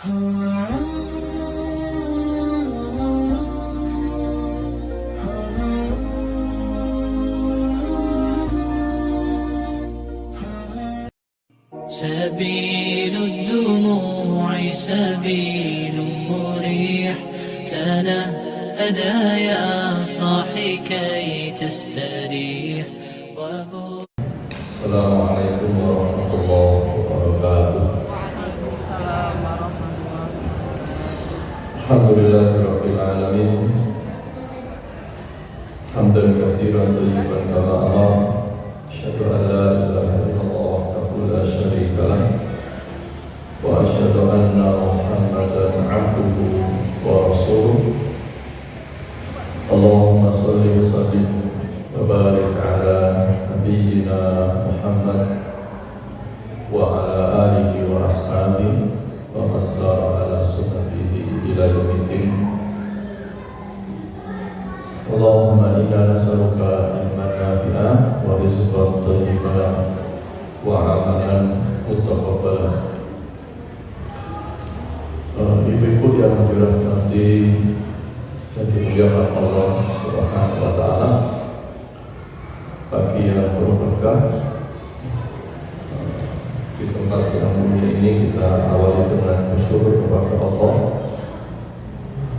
سبيل الدموع سبيل مريح تنهدى يا صاحي كي تستريح. السلام عليكم ورحمة الله وبركاته. الحمد لله رب العالمين حمدا كثيرا طيبا كما أمر. أشهد أن لا إله إلا الله وحده لا شريك له وأشهد أن محمدا عبده ورسوله. اللهم صل وسلم وبارك على نبينا محمد وعلى آله وأصحابه ومن سار على سنته إلى يوم الدين. اللهم إنا نسألك علما نافعا ورزقا طيبا وعملا متقبلا. Ibu-ibu yang dirahmati dan dimuliakan Allah Subhanahu wa Ta'ala, pagi yang penuh berkah di tempat yang mulia ini kita awali dengan bersyukur kepada Allah,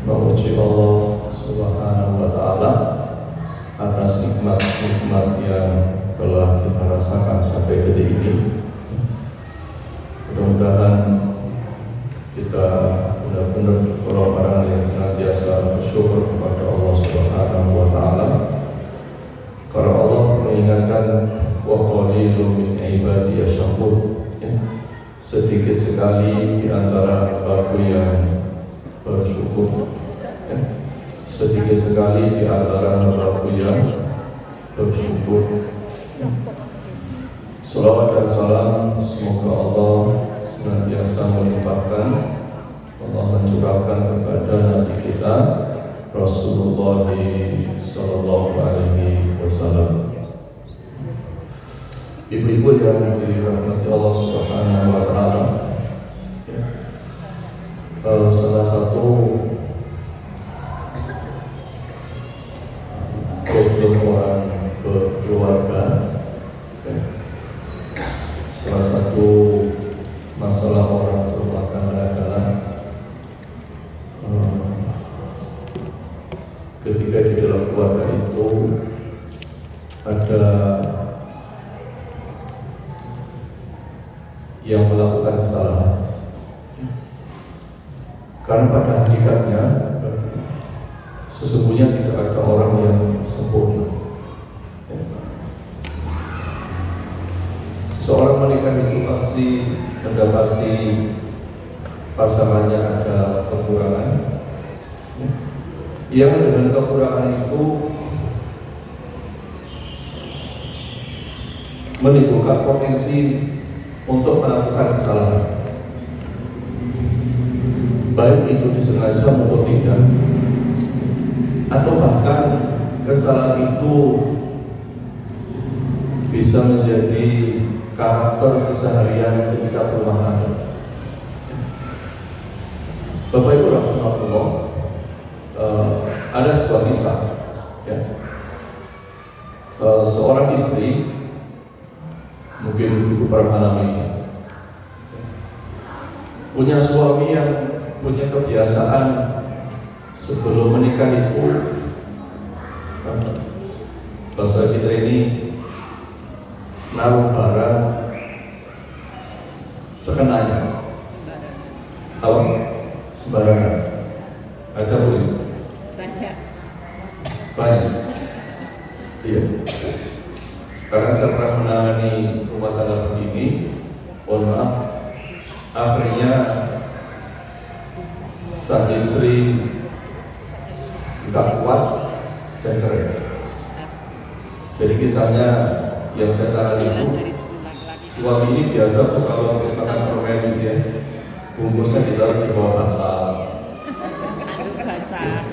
memuji Allah Subhanahu wa Ta'ala atas nikmat-nikmat yang telah kita rasakan sampai detik ini. Mudah-mudahan kita benar-benar orang-orang yang senantiasa bersyukur kepada Allah Subhanahu wa Ta'ala, karena Allah mengingatkan wa qalilun min ibadiy syakur, sedikit sekali di antara hamba-Ku yang bersyukur, sedikit sekali di antara hamba-Ku yang bersyukur. Salawat dan salam semoga Allah senantiasa melimpahkan, Allah mencurahkan kepada Nabi kita Rasulullah Sallallahu Alaihi Wasallam. Ibu-ibu yang dirahmati Allah Subhanahu Wa Taala, salah satu problem orang berkeluarga, salah satu masalah orang berumah tangga adalah ketika di dalam keluarga itu ada yang melakukan kesalahan. Karena pada hakikatnya sesungguhnya tidak ada orang yang sempurna. Seorang menikah itu pasti mendapati pasangannya ada kekurangan, yang dengan kekurangan itu menimbulkan potensi untuk melakukan kesalahan, baik itu disengaja maupun tidak, atau bahkan kesalahan itu bisa menjadi karakter keseharian ketika berumah tangga. Bapak Ibu rahimahullah, ada sebuah kisah, ya. Seorang istri, mungkin ibu pernah mengalami, punya suami yang punya kebiasaan sebelum menikah itu, bahasa kita ini naruh barang sekenanya, kalau sembarangan, ada boleh? Banyak, iya. Karena saya pernah menangani rumah tangga begini, mohon maaf, akhirnya sang istri tidak kuat dan cerai. Jadi kisahnya yang saya tangani itu, suami ini biasa tuh kalau habis makan permen gitu ya, bungkusnya ditaruh di bawah bantal. Basah.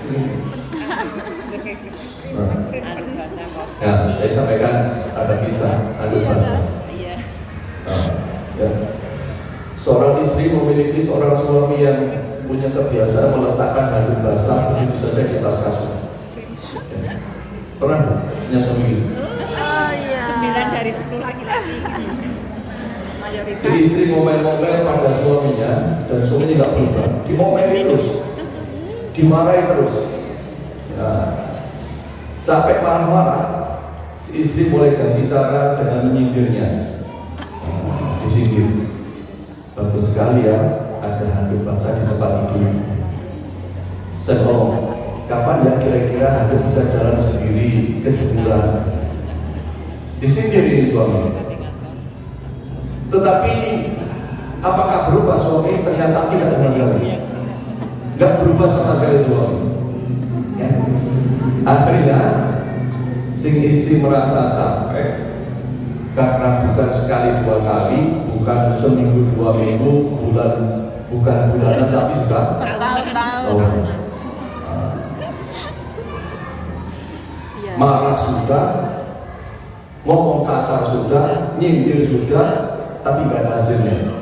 Ya, saya sampaikan ada kisah aduk basah. Ya. Seorang istri istri memiliki seorang suami yang punya kebiasaan meletakkan handuk basah begitu saja di atas kasur? Ya. Pernah punya suami gitu? Oh iya. 9 dari 10 laki-laki. Mayoritas. Si istri ngomel-ngomel pada suaminya dan suaminya nggak berubah, dimomeli terus, dimarahi terus. Nah, capek marah-marah, si istri mulai ganti cara dengan menyindirnya. Disindir. Bagus sekali ya, ada handuk basah di tempat tidur. Saya ngomong, kapan ya kira-kira handuk bisa jalan sendiri ke jemuran? Disindir ini suami. Tetapi apakah berubah suami? Ternyata tidak sama sekali. Nggak berubah sama sekali suami. Ya. Akhirnya sing isi merasa capek karena bukan sekali 2 kali, bukan seminggu 2 minggu, bukan bulanan tapi sudah Bertahun-tahun. Iya. Marah sudah, ngomong kasar sudah, nyindir sudah, tapi nggak ada hasilnya.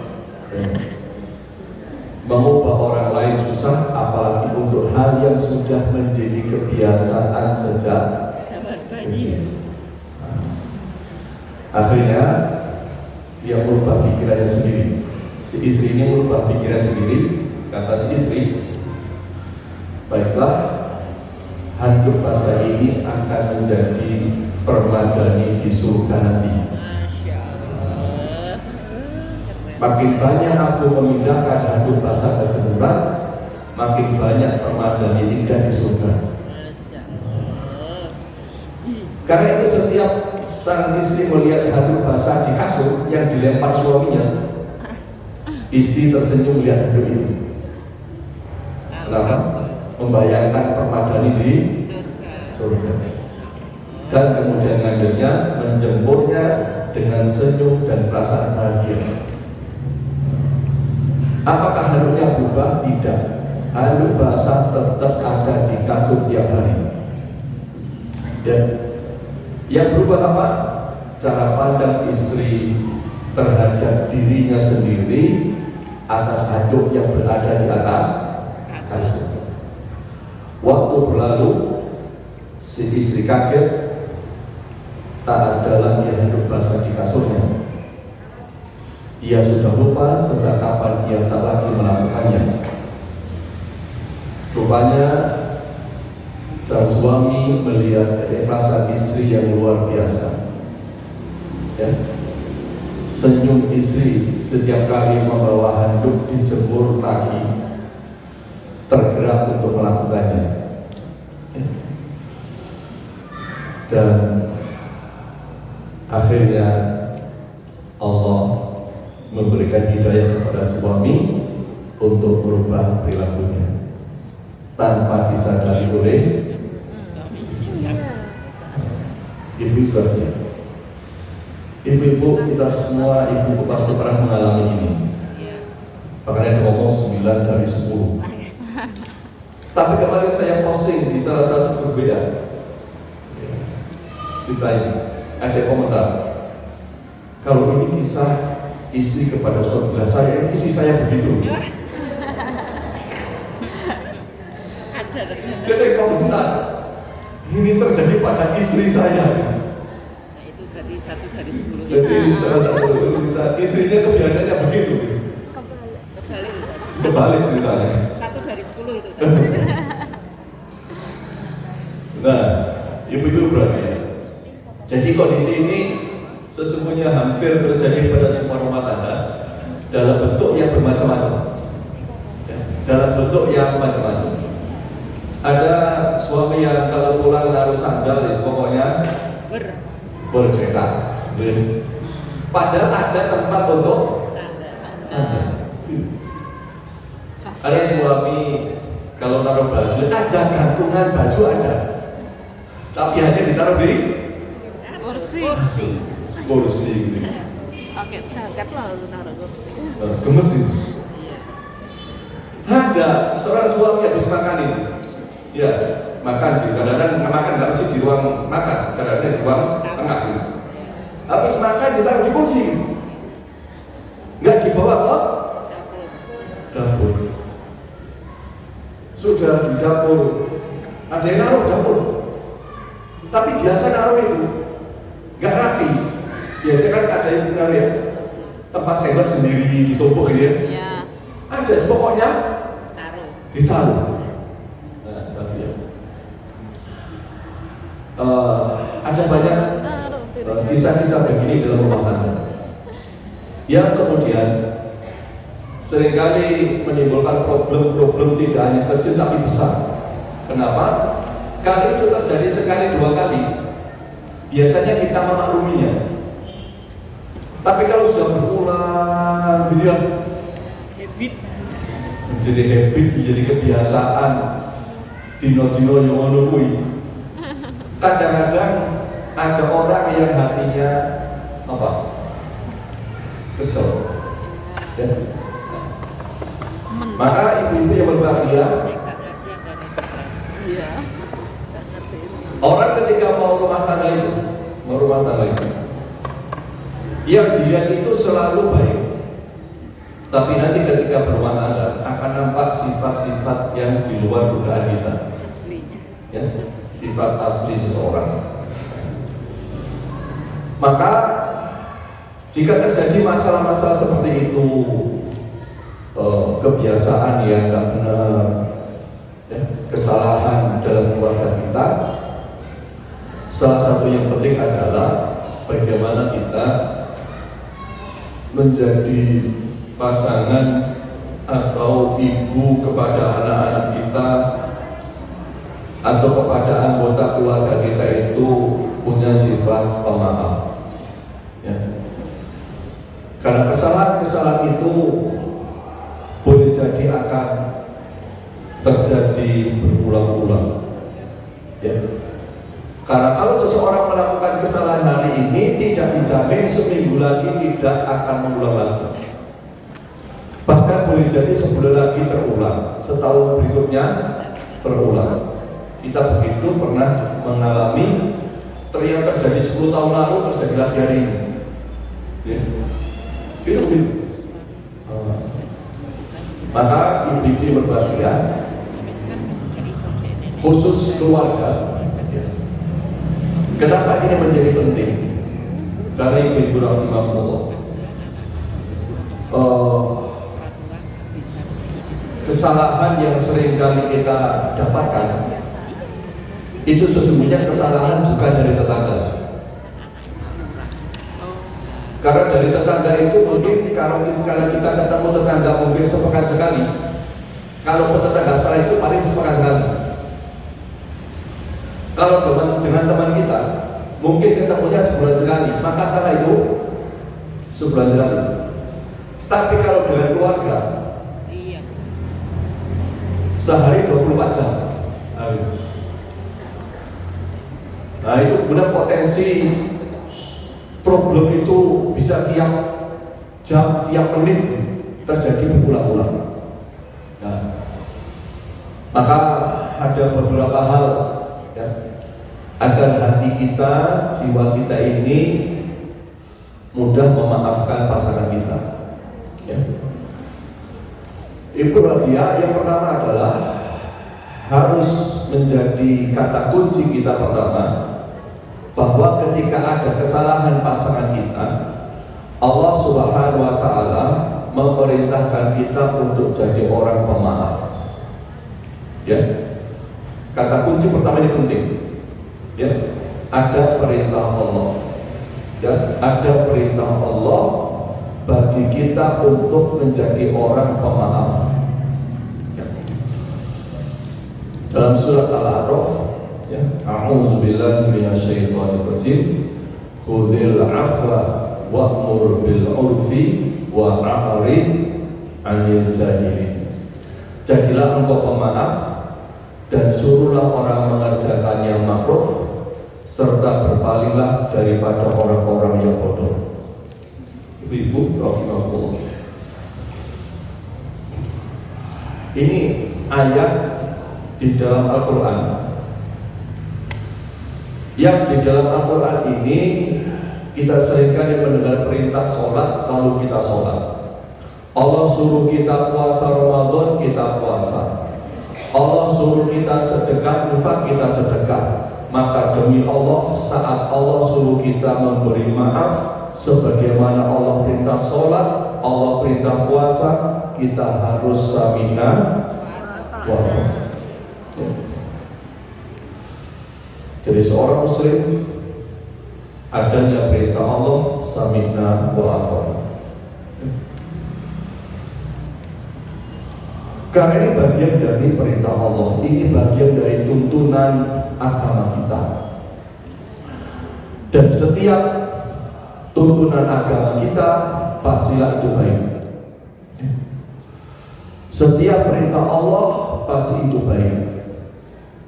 Mengubah orang lain susah, apalagi untuk hal yang sudah menjadi kebiasaan sejak kecil. Akhirnya dia merubah pikirannya sendiri. Si istri ini merubah pikiran sendiri. Kata si istri, baiklah, handuk basah ini akan menjadi permadani di surga nanti. Makin banyak aku memindahkan handuk basah ke jemuran, makin banyak permadani indah di surga. Karena itu setiap sang istri melihat handuk basah di kasur yang dilempar suaminya, istri tersenyum melihat handuk itu. Kenapa? Membayangkan permadani di surga. Dan kemudian ngambilnya, menjemurnya dengan senyum dan perasaan bahagia. Apakah handuknya berubah? Tidak. Handuk basah tetap ada di kasur tiap hari. Dan yang berubah apa? Cara pandang istri terhadap dirinya sendiri atas handuk yang berada di atas kasur. Waktu berlalu, si istri kaget, tak ada lagi handuk basah di kasurnya. Ia sudah lupa sejak kapan ia tak lagi melakukannya. Rupanya sang suami melihat keikhlasan istri yang luar biasa. Ya. Senyum istri setiap kali membawa handuk dijemur lagi, tergerak untuk melakukannya. Ya. Dan akhirnya Allah memberikan hidayah kepada suami untuk merubah perilakunya tanpa disadari oleh ibu-ibu. Ibu-ibu, kita semua ibu pasti pernah mengalami ini. Makanya ngomong 9 dari 10. Tapi kemarin saya posting di salah satu grup beda cerita ini, ada komentar, kalau ini kisah istri kepada suami, saya istri saya begitu. Jadi kamu benar, ini terjadi pada istri saya. Nah, itu berarti 1 dari 10. Jadi salah satu cerita istrinya kebiasaannya begitu. Kebalik ceritanya. 1 dari 10 itu. Nah, ibu-ibu berarti ya. Jadi kondisi ini sesungguhnya hampir terjadi pada semua rumah tangga dalam bentuk yang bermacam-macam. Ya, dalam bentuk yang macam-macam. Ada suami yang kalau pulang naruh sandal, pokoknya bergerak. Padahal ada tempat untuk sandal. Ada suami kalau naruh baju, ada gantungan baju ada, tapi hanya ditaruh di kursi. Oke, jaket lalu taruh kursi. Gemes ini. Ada seorang suami habis makan ini, ya makan di kadang-kadang makan nggak mesti di ruang makan, kadang-kadang di ruang tengah. Habis makan ditaruh di kursi, nggak dibawa ke sudah di dapur, ada yang naruh dapur, tapi biasa naruh itu nggak rapi. Biasanya kan ada yang naruh ya, tempat sendok sendiri ditumpuk gitu ya. Iya. Ada pokoknya Taruh. ditaruh. Nah, berarti ya. Ada banyak kisah-kisah begini dalam rumah tangga yang kemudian seringkali menimbulkan problem-problem tidak hanya kecil tapi besar. Kenapa? Kalau itu terjadi sekali dua kali, biasanya kita memakluminya. Tapi kalau sudah berulang, dia Habit. menjadi habit, menjadi kebiasaan. Dino-dino yang ngono kuwi. Kadang-kadang ada orang yang hatinya apa? Kesel. Ya. Maka ibu-ibu yang berbahagia, Nggak ngaji yang nggak stres. Iya. Nggak ngerti. orang ketika mau rumah tangga itu, yang dilihat itu selalu baik. Tapi nanti ketika berumah tangga akan nampak sifat-sifat yang di luar dugaan kita. Aslinya. Ya, sifat asli seseorang. Maka jika terjadi masalah-masalah seperti itu, kebiasaan yang tidak benar, ya, kesalahan dalam keluarga kita, salah satu yang penting adalah bagaimana kita menjadi pasangan atau ibu kepada anak-anak kita atau kepada anggota keluarga kita itu punya sifat pemaaf. Ya. Karena kesalahan-kesalahan itu boleh jadi akan terjadi berulang-ulang. Ya. Karena kalau seseorang melakukan kesalahan hari ini, tidak dijamin seminggu lagi tidak akan mengulang lagi. Bahkan boleh jadi sebulan lagi terulang, setahun berikutnya terulang. Kita begitu pernah mengalami yang terjadi 10 tahun lalu terjadi lagi hari ini. Ya. Itu. Maka ibu-ibu berbahagia, khusus keluarga. Kenapa ini menjadi penting? Karena ibu-ibu rahimahullah, kesalahan yang sering kali kita dapatkan itu sesungguhnya kesalahan bukan dari tetangga. Karena dari tetangga itu mungkin kalau kita ketemu tetangga mungkin sepekan sekali. Kalau tetangga salah itu paling sepekan sekali. Kalau dengan teman kita mungkin ketemunya sebulan sekali, maka salah itu sebulan sekali. Tapi kalau dengan keluarga, Iya. sehari 24 jam. Nah itu benar potensi problem itu bisa tiap jam, tiap menit terjadi berulang-ulang. Nah, maka ada beberapa hal ya, agar hati kita, jiwa kita ini mudah memaafkan pasangan kita. Ya. Ibu Radia yang pertama adalah harus menjadi kata kunci kita pertama, bahwa ketika ada kesalahan pasangan kita, Allah Subhanahu wa Ta'ala memerintahkan kita untuk jadi orang pemaaf. Ya, kata kunci pertama ini penting. Ya, ada perintah Allah. Ya, ada perintah Allah bagi kita untuk menjadi orang pemaaf. Ya. Dalam surat Al-A'raf, ya, a'udzubillahi minasyaitonirrajim, khudhil 'afwa wa'mur bil 'urfi wa 'arid 'anil jahilin. Jadilah engkau pemaaf dan suruhlah orang mengerjakan yang ma'ruf, serta berpalinglah daripada orang-orang yang bodoh. Ibu rahimahullah. Ini ayat di dalam Al-Quran. Yang di dalam Al-Quran ini kita seringkali mendengar perintah sholat, lalu kita sholat. Allah suruh kita puasa Ramadan, kita puasa. Allah kita sedekah, infak kita sedekah. Maka demi Allah, saat Allah suruh kita memberi maaf, sebagaimana Allah perintah sholat, Allah perintah puasa, kita harus sami'na wa ata'na. Jadi seorang muslim, adanya perintah Allah, sami'na wa ata'na. Karena ini bagian dari perintah Allah, ini bagian dari tuntunan agama kita. Dan setiap tuntunan agama kita pastilah itu baik. Setiap perintah Allah pasti itu baik.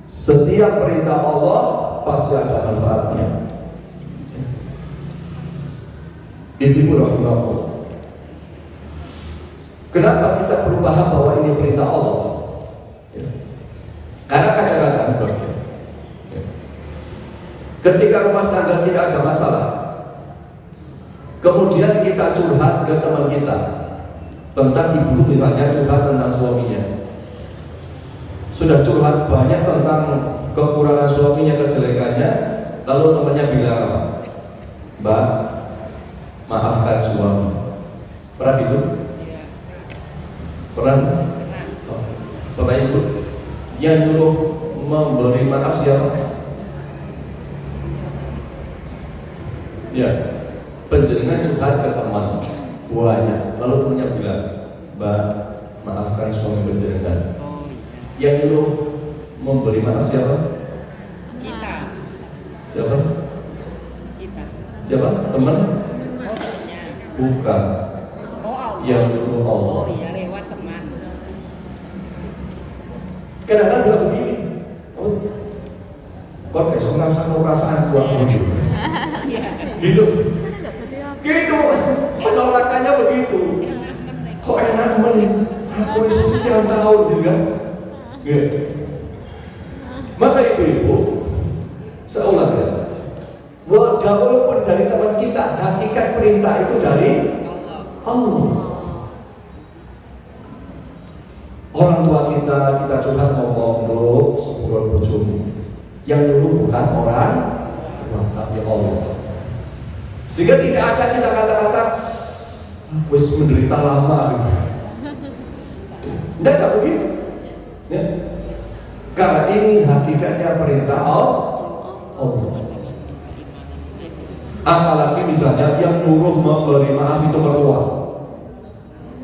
Setiap perintah Allah pasti ada manfaatnya. Ibu rahimahullah. Kenapa kita perlu paham bahwa ini perintah Allah? Karena kadang-kadang ketika rumah tangga kita ada masalah, kemudian kita curhat ke teman kita, tentang ibu misalnya curhat tentang suaminya, sudah curhat banyak tentang kekurangan suaminya, kejelekannya, lalu temannya bilang apa? Mbak, maafkan suami. Pernah gitu? Pernah? Oh. Pertanyaan ibu, yang dulu memberi maaf siapa? Ya, penjenengan curhat ke teman banyak, lalu temannya bilang, Mbak, maafkan suami penjenengan. Yang dulu memberi maaf siapa? Kita. Siapa? Kita. Siapa? Teman? Bukan. Oh, Allah. Yang dulu Allah. Oh iya, lewat teman. Kadang-kadang bilang begini, oh, kok besok perasaan gua begitu, Iya. gitu, gitu, penolakannya begitu. Kok enak men, aku sekian tahun, gitu kan? Gitu. Maka ibu-ibu, seulang ya, walaupun dari teman kita, hakikat perintah itu dari Allah. Orang tua kita curhat ngomong dulu sepuluh bojomu. Yang dulu bukan orang tua, tapi Allah. Sehingga tidak ada kita kata-kata wis menderita lama gitu. Tidak begitu. Ya. Karena ini hakikatnya perintah Allah. Apalagi misalnya yang nyuruh memberi maaf itu mertua,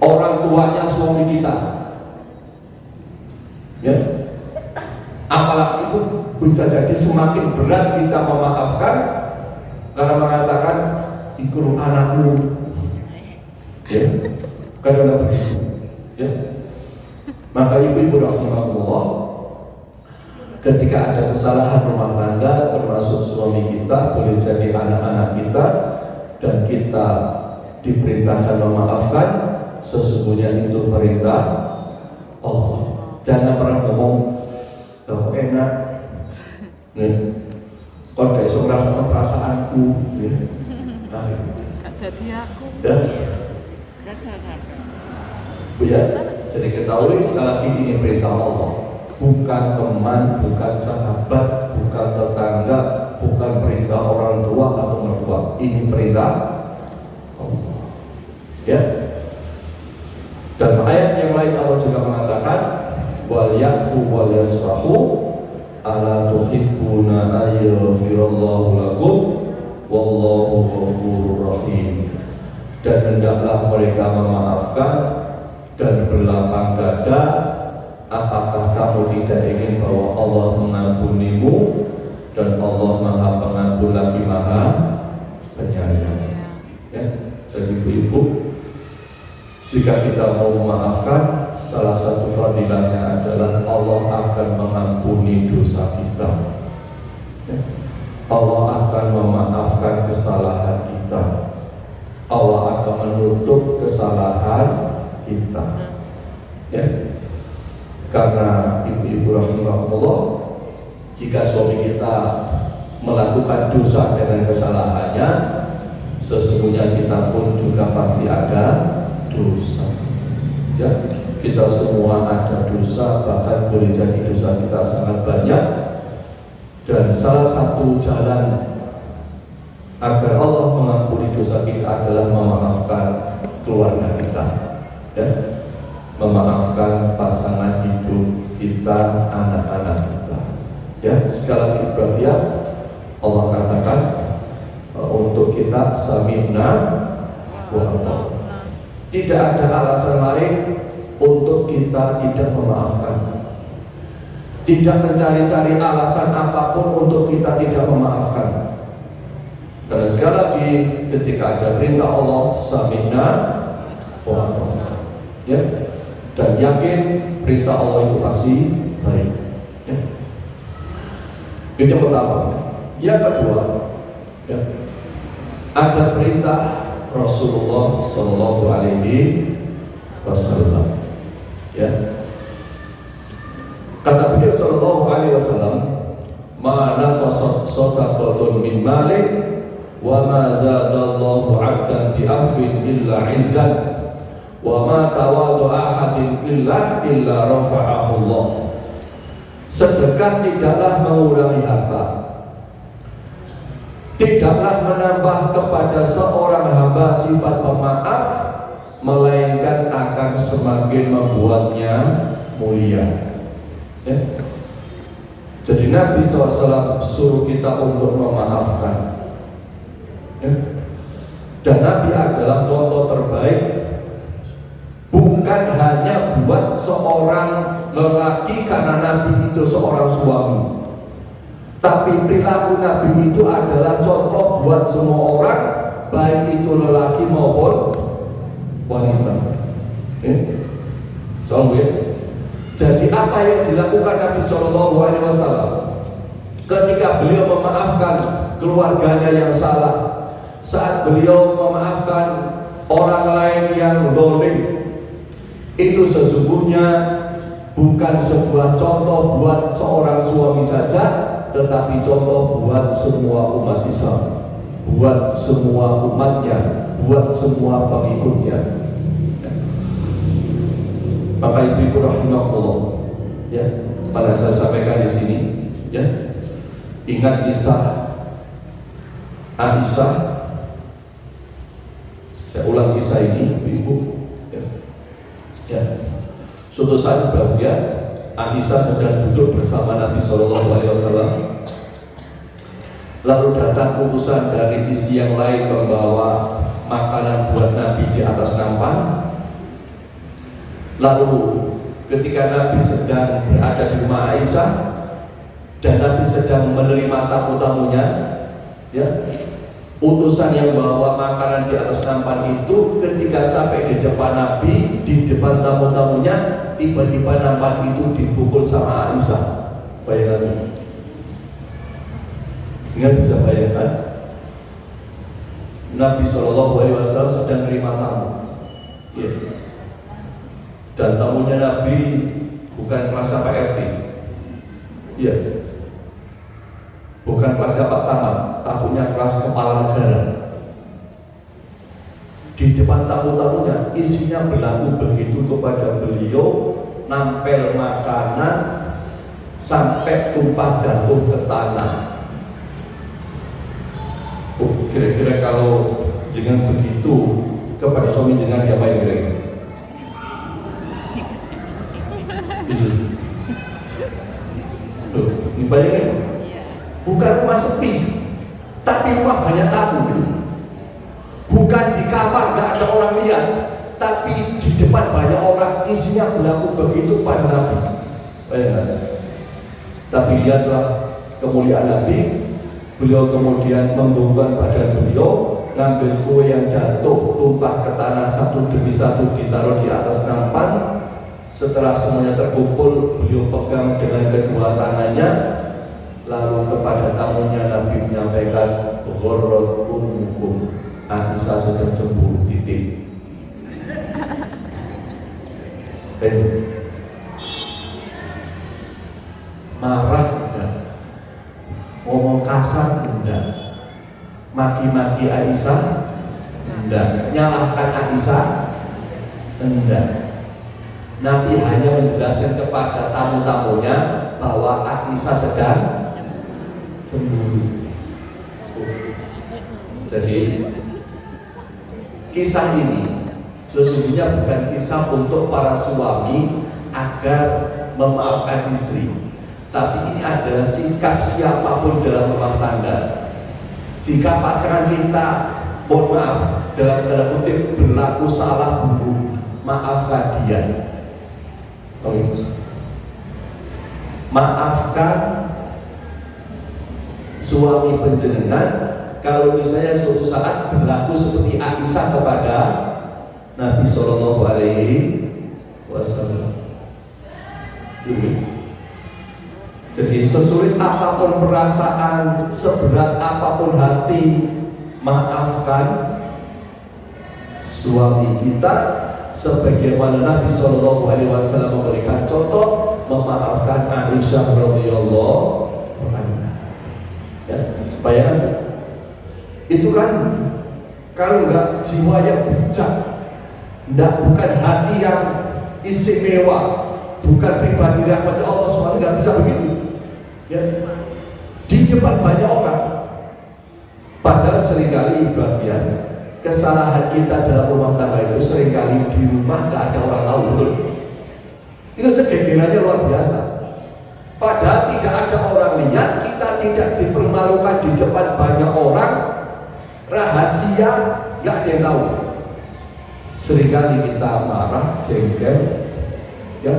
orang tuanya suami kita. Ya, apalagi itu bisa jadi semakin berat kita memaafkan karena mengatakan ikut anakmu, ya, karena begitu, ya. Maka ibu-ibu rahimahullah, ketika ada kesalahan rumah tangga termasuk suami kita, boleh jadi anak-anak kita, dan kita diperintahkan memaafkan, sesungguhnya itu perintah Allah. Jangan pernah ngomong, loh enak, kok gak bisa merasakan perasaanku, nah, Jadi aku. ya, Jajal. ya. Jadi ketahui sekali lagi ini perintah Allah, bukan teman, bukan sahabat, bukan tetangga, bukan perintah orang tua atau mertua. Ini perintah Allah. Ya. Dan ayat yang lain Allah juga mengatakan, wal yafu wal yasfahu ala tuhibbuna ayyafirallahu lakum wallahu ghafurur rahim. Dan hendaklah mereka memaafkan dan berlapang dada. Apakah kamu tidak ingin bahwa Allah mengampunimu, dan Allah Maha Pengampun lagi Maha Penyayang. Ya, jadi ibu-ibu, jika kita mau memaafkan, salah satu fadilahnya adalah Allah akan mengampuni dosa kita. Ya. Allah akan memaafkan kesalahan kita. Allah akan menutup kesalahan kita. Ya. Karena ibu-ibu rahimahullah, jika suami kita melakukan dosa dengan kesalahannya, sesungguhnya kita pun juga pasti ada dosa. Ya, kita semua ada dosa. dosa, bahkan boleh jadi dosa kita sangat banyak. Dan salah satu jalan agar Allah mengampuni dosa kita adalah memaafkan keluarga kita, ya, memaafkan pasangan hidup kita, anak-anak kita. Ya, sekali lagi berarti Allah katakan untuk kita sami'na wa ata'na. Tidak ada alasan lain untuk kita tidak memaafkan. Tidak mencari-cari alasan apapun untuk kita tidak memaafkan. Karena sekali lagi ketika ada perintah Allah sami'na wa ata'na, ya, dan yakin perintah Allah itu pasti baik, ya. Itu yang pertama. Yang kedua, ya, ada perintah Rasulullah Shallallahu Alaihi Wasallam, ya. Kata beliau Shallallahu Alaihi Wasallam, "Ma naqasat shadaqatun min malik wa ma zadallahu 'abdan bi afwin illa 'izzan wa ma tawadu ahadin illa rafa'ahu Allah." Sedekah tidaklah mengurangi harta, tidaklah menambah kepada seorang hamba sifat pemaaf, melainkan akan semakin membuatnya mulia, ya. Jadi Nabi SAW suruh kita untuk memaafkan, ya. Dan Nabi adalah contoh terbaik, bukan hanya buat seorang lelaki karena Nabi itu seorang suami, tapi perilaku Nabi itu adalah contoh buat semua orang, baik itu lelaki maupun wanita. Ya. Jadi apa yang dilakukan Nabi Shallallahu Alaihi Wasallam ketika beliau memaafkan keluarganya yang salah, saat beliau memaafkan orang lain yang zalim, itu sesungguhnya bukan sebuah contoh buat seorang suami saja, tetapi contoh buat semua umat Islam, buat semua umatnya, buat semua pengikutnya. Maka ibu rahimahullah, ya, pada saya sampaikan di sini, ya, ingat kisah Aisyah. Saya ulang kisah ini, ibu, ya. Ya. Suatu saat bahagia, Aisyah sedang duduk bersama Nabi Shallallahu Alaihi Wasallam. Lalu datang utusan dari istri yang lain membawa makanan buat Nabi di atas nampan. Lalu ketika Nabi sedang berada di rumah Aisyah dan Nabi sedang menerima tamu-tamunya, ya, utusan yang bawa makanan di atas nampan itu ketika sampai di depan Nabi, di depan tamu-tamunya, tiba-tiba nampan itu dipukul sama Aisyah. Bayangkan, ingat, bisa bayangkan, Nabi Shallallahu Alaihi Wasallam sedang terima tamu, ya. Dan tamunya Nabi bukan kelas Pak RT, ya, bukan kelas Pak Camat, tamunya kelas kepala negara. Di depan tamu-tamunya, isinya berlaku begitu kepada beliau, nampel makanan sampai tumpah jatuh ke tanah. Oh, kira-kira kalau dengan begitu kepada suami jangan diapain kira-kira? Loh, ini bayangin, bukan rumah sepi, tapi rumah banyak tamu gitu. Bukan di kamar gak ada orang lihat, tapi di depan banyak orang, isinya berlaku begitu pada Nabi. Tapi lihatlah kemuliaan Nabi. Beliau kemudian membungkam badan beliau, ngambil kue yang jatuh tumpah ke tanah satu demi satu, ditaruh di atas nampan. Setelah semuanya terkumpul, beliau pegang dengan kedua tangannya, lalu kepada tamunya Nabi menyampaikan, "Ghurrat ummukum, Aisyah sedang cemburu, titik." Marah enggak, ngomong kasar enggak, maki-maki Aisyah enggak, nyalahkan Aisyah enggak. Nabi hanya menjelaskan kepada tamu-tamunya bahwa Aisyah sedang cemburu. Jadi kisah ini sesungguhnya bukan kisah untuk para suami agar memaafkan istri, tapi ini adalah sikap siapapun dalam rumah tangga. Jika pasangan kita, mohon maaf, dalam tanda kutip berlaku salah buruk, maafkan dia. Maafkan suami penjenengan kalau misalnya suatu saat berlaku seperti Aisyah kepada Nabi Shallallahu Alaihi Wasallam. Jadi sesulit apapun perasaan, seberat apapun hati, maafkan suami kita, sebagaimana Nabi Shallallahu Alaihi Wasallam memberikan contoh memaafkan Aisyah radhiyallahu anha. Ya, bayangkan itu kan kalau nggak jiwa yang bijak, bukan hati yang istimewa, bukan pribadi rahmat Allah SWT, nggak bisa begitu. Ya, di depan banyak orang. Padahal seringkali bagian kesalahan kita dalam rumah tangga itu seringkali di rumah nggak ada orang tahu, betul. Itu kegegerannya luar biasa. Padahal tidak ada orang lihat, kita tidak dipermalukan di depan banyak orang, rahasia nggak ada yang tahu. Seringkali kita marah, jengkel, ya,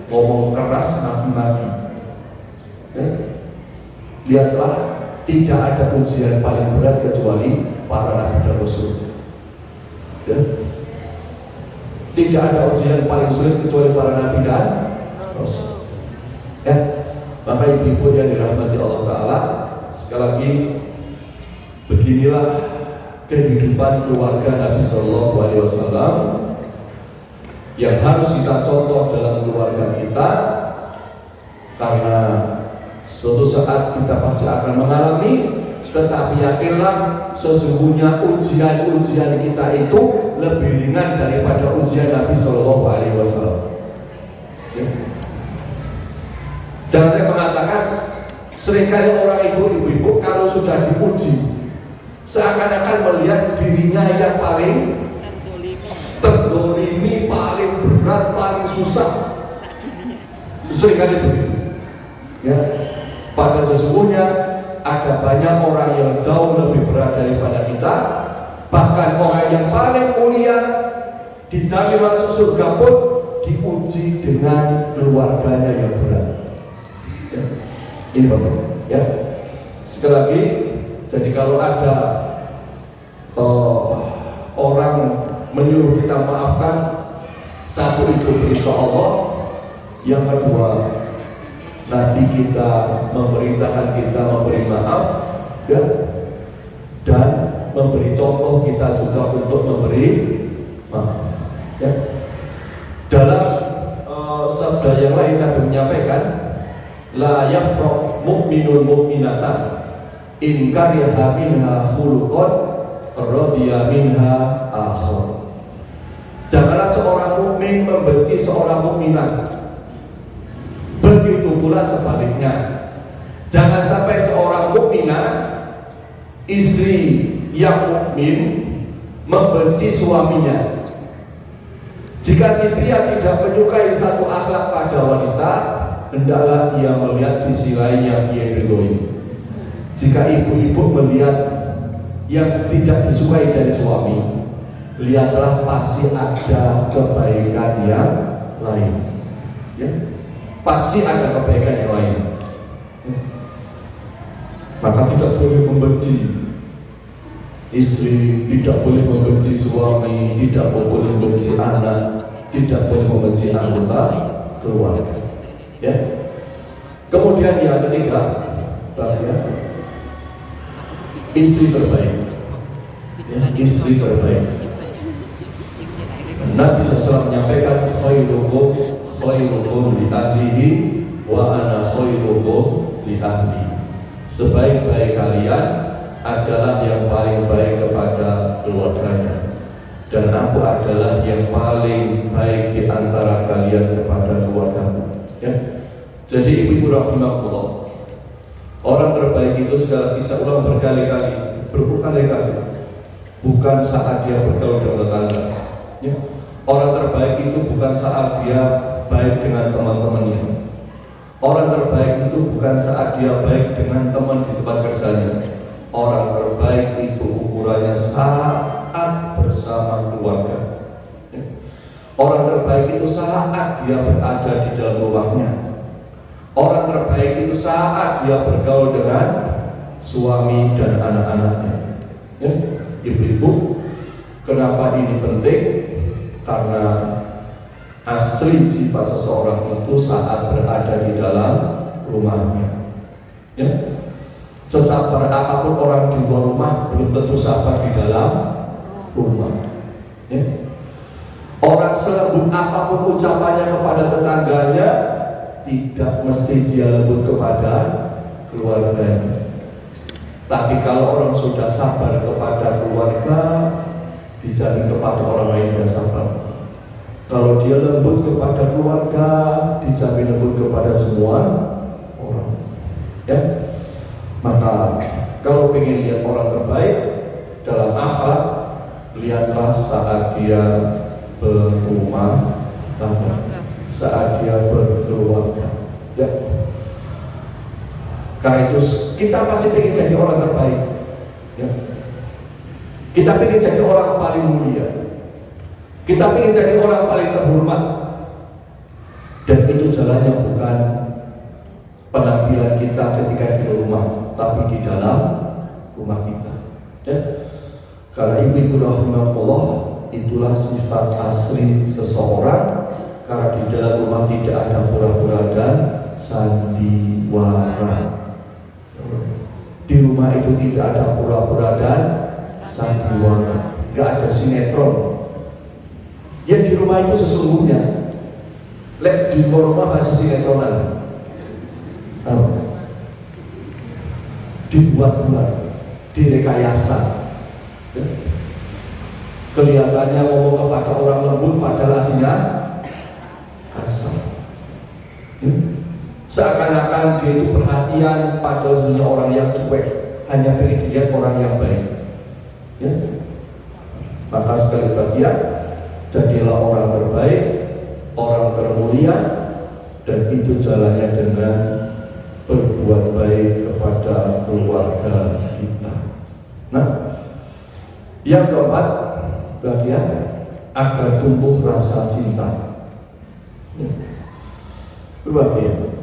ngomong keras, maki-maki. Ya. Lihatlah, tidak ada ujian paling berat kecuali para nabi dan rasul. Ya. Tidak ada ujian paling sulit kecuali para nabi dan rasul. Ya, maka ibu-ibu yang dirahmati Allah Taala, sekali lagi beginilah kehidupan keluarga Nabi Sallallahu Alaihi Wasallam yang harus kita contoh dalam keluarga kita, karena suatu saat kita pasti akan mengalami. Tetapi yakinlah, sesungguhnya ujian-ujian kita itu lebih ringan daripada ujian Nabi Sallallahu Alaihi Wasallam. Ya. Jangan saya mengatakan seringkali orang ibu-ibu kalau sudah diuji seakan-akan melihat dirinya yang paling terdolimi, paling berat, paling susah. Seringkali begitu. Ya. Pada sesungguhnya ada banyak orang yang jauh lebih berat daripada kita. Bahkan orang yang paling mulia dijamin masuk surga pun diuji dengan keluarganya yang berat. Ya. Ini Bapak. Ya. Sekali lagi, jadi kalau ada orang menyuruh kita maafkan, satu itu perintah Allah, yang kedua Nabi kita memerintahkan kita memberi maaf, ya, dan memberi contoh kita juga untuk memberi maaf. Ya. Dalam sabda yang lain Nabi menyampaikan, la yafraq mu'minun mu'minatan in kariha minha khuluqan radiya minha akhar. Janganlah seorang mukmin membenci seorang mukminat. Begitu pula sebaliknya. Jangan sampai seorang mukminat, istri yang mukmin, membenci suaminya. Jika si pria tidak menyukai satu akhlak pada wanita, hendaklah ia melihat sisi lain yang ia ridhoi. Jika ibu-ibu melihat yang tidak disukai dari suami, lihatlah pasti ada kebaikan yang lain. Ya? Pasti ada kebaikan yang lain. Maka tidak boleh membenci istri, tidak boleh membenci suami, tidak boleh membenci anak, tidak boleh membenci anggota keluarga. Ya. Kemudian yang ketiga, ya, istri terbaik. Ya, istri terbaik. Nabi SAW menyampaikan khairukum li ahlihi wa ana khairukum li ahli. Sebaik-baik kalian adalah yang paling baik kepada keluarganya. dan aku adalah yang paling baik di antara kalian kepada keluargamu. Ya. Jadi ibu-ibu rahimahullah, orang terbaik itu saya ulang berkali-kali, berkali-kali, bukan saat dia bergaul dengan tetangga. Ya. Orang terbaik itu bukan saat dia baik dengan teman-temannya. Orang terbaik itu bukan saat dia baik dengan teman di tempat kerjanya. Orang terbaik itu ukurannya saat bersama keluarga. Ya. Orang terbaik itu saat dia berada di dalam rumahnya. Orang terbaik itu saat dia bergaul dengan suami dan anak-anaknya. Ya. Ibu-ibu, kenapa ini penting? Karena asli sifat seseorang itu saat berada di dalam rumahnya. Ya. Sesabar apapun orang di luar rumah belum tentu sabar di dalam rumah. Ya. Orang selembut apapun ucapannya kepada tetangganya, tidak mesti dia lembut kepada keluarganya. Tapi kalau orang sudah sabar kepada keluarga, dijamin kepada orang lain dia sabar. Kalau dia lembut kepada keluarga, dijamin lembut kepada semua orang. Ya. Maka kalau ingin lihat orang terbaik dalam akhlak, lihatlah saat dia berumah tangga, saat dia berkeluarga. Ya. Karena itu kita masih ingin jadi orang terbaik. Ya. Kita ingin jadi orang paling mulia. Kita ingin jadi orang paling terhormat. Dan itu jalannya bukan penampilan kita ketika di rumah, tapi di dalam rumah kita. Ya. Karena ibu-ibu rahimahullah, itulah sifat asli seseorang. Karena di dalam rumah tidak ada pura-pura dan sandiwara. Di rumah itu tidak ada pura-pura dan sandiwara, nggak ada sinetron. Yang di rumah itu sesungguhnya, lek di luar rumah masih sinetronan, dibuat-buat, direkayasa. Kelihatannya ngomong kepada orang lembut, padahal aslinya kasar. Seakan-akan dia itu perhatian, padahal sebenarnya orang yang cuek, hanya ingin dilihat orang yang baik. Ya. Maka sekali lagi, jadilah orang terbaik, orang termulia, dan itu jalannya dengan berbuat baik kepada keluarga kita. Nah, yang keempat, bagian agar tumbuh rasa cinta. Ya. Berbagai.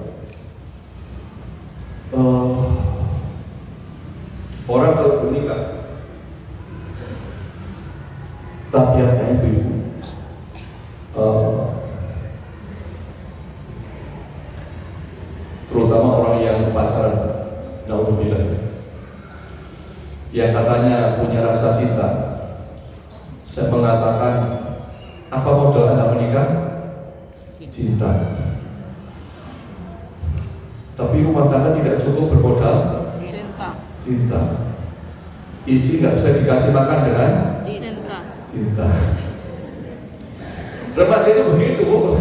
Orang kalau menikah, tabiatnya itu terutama orang yang pacaran, naudzubillah, yang katanya punya rasa cinta. Saya mengatakan, apa modal Anda menikah? Cinta. Tapi rumah tangga tidak cukup bermodal cinta. Isi nggak bisa dikasih makan dengan cinta. Remaja itu begitu, Bu.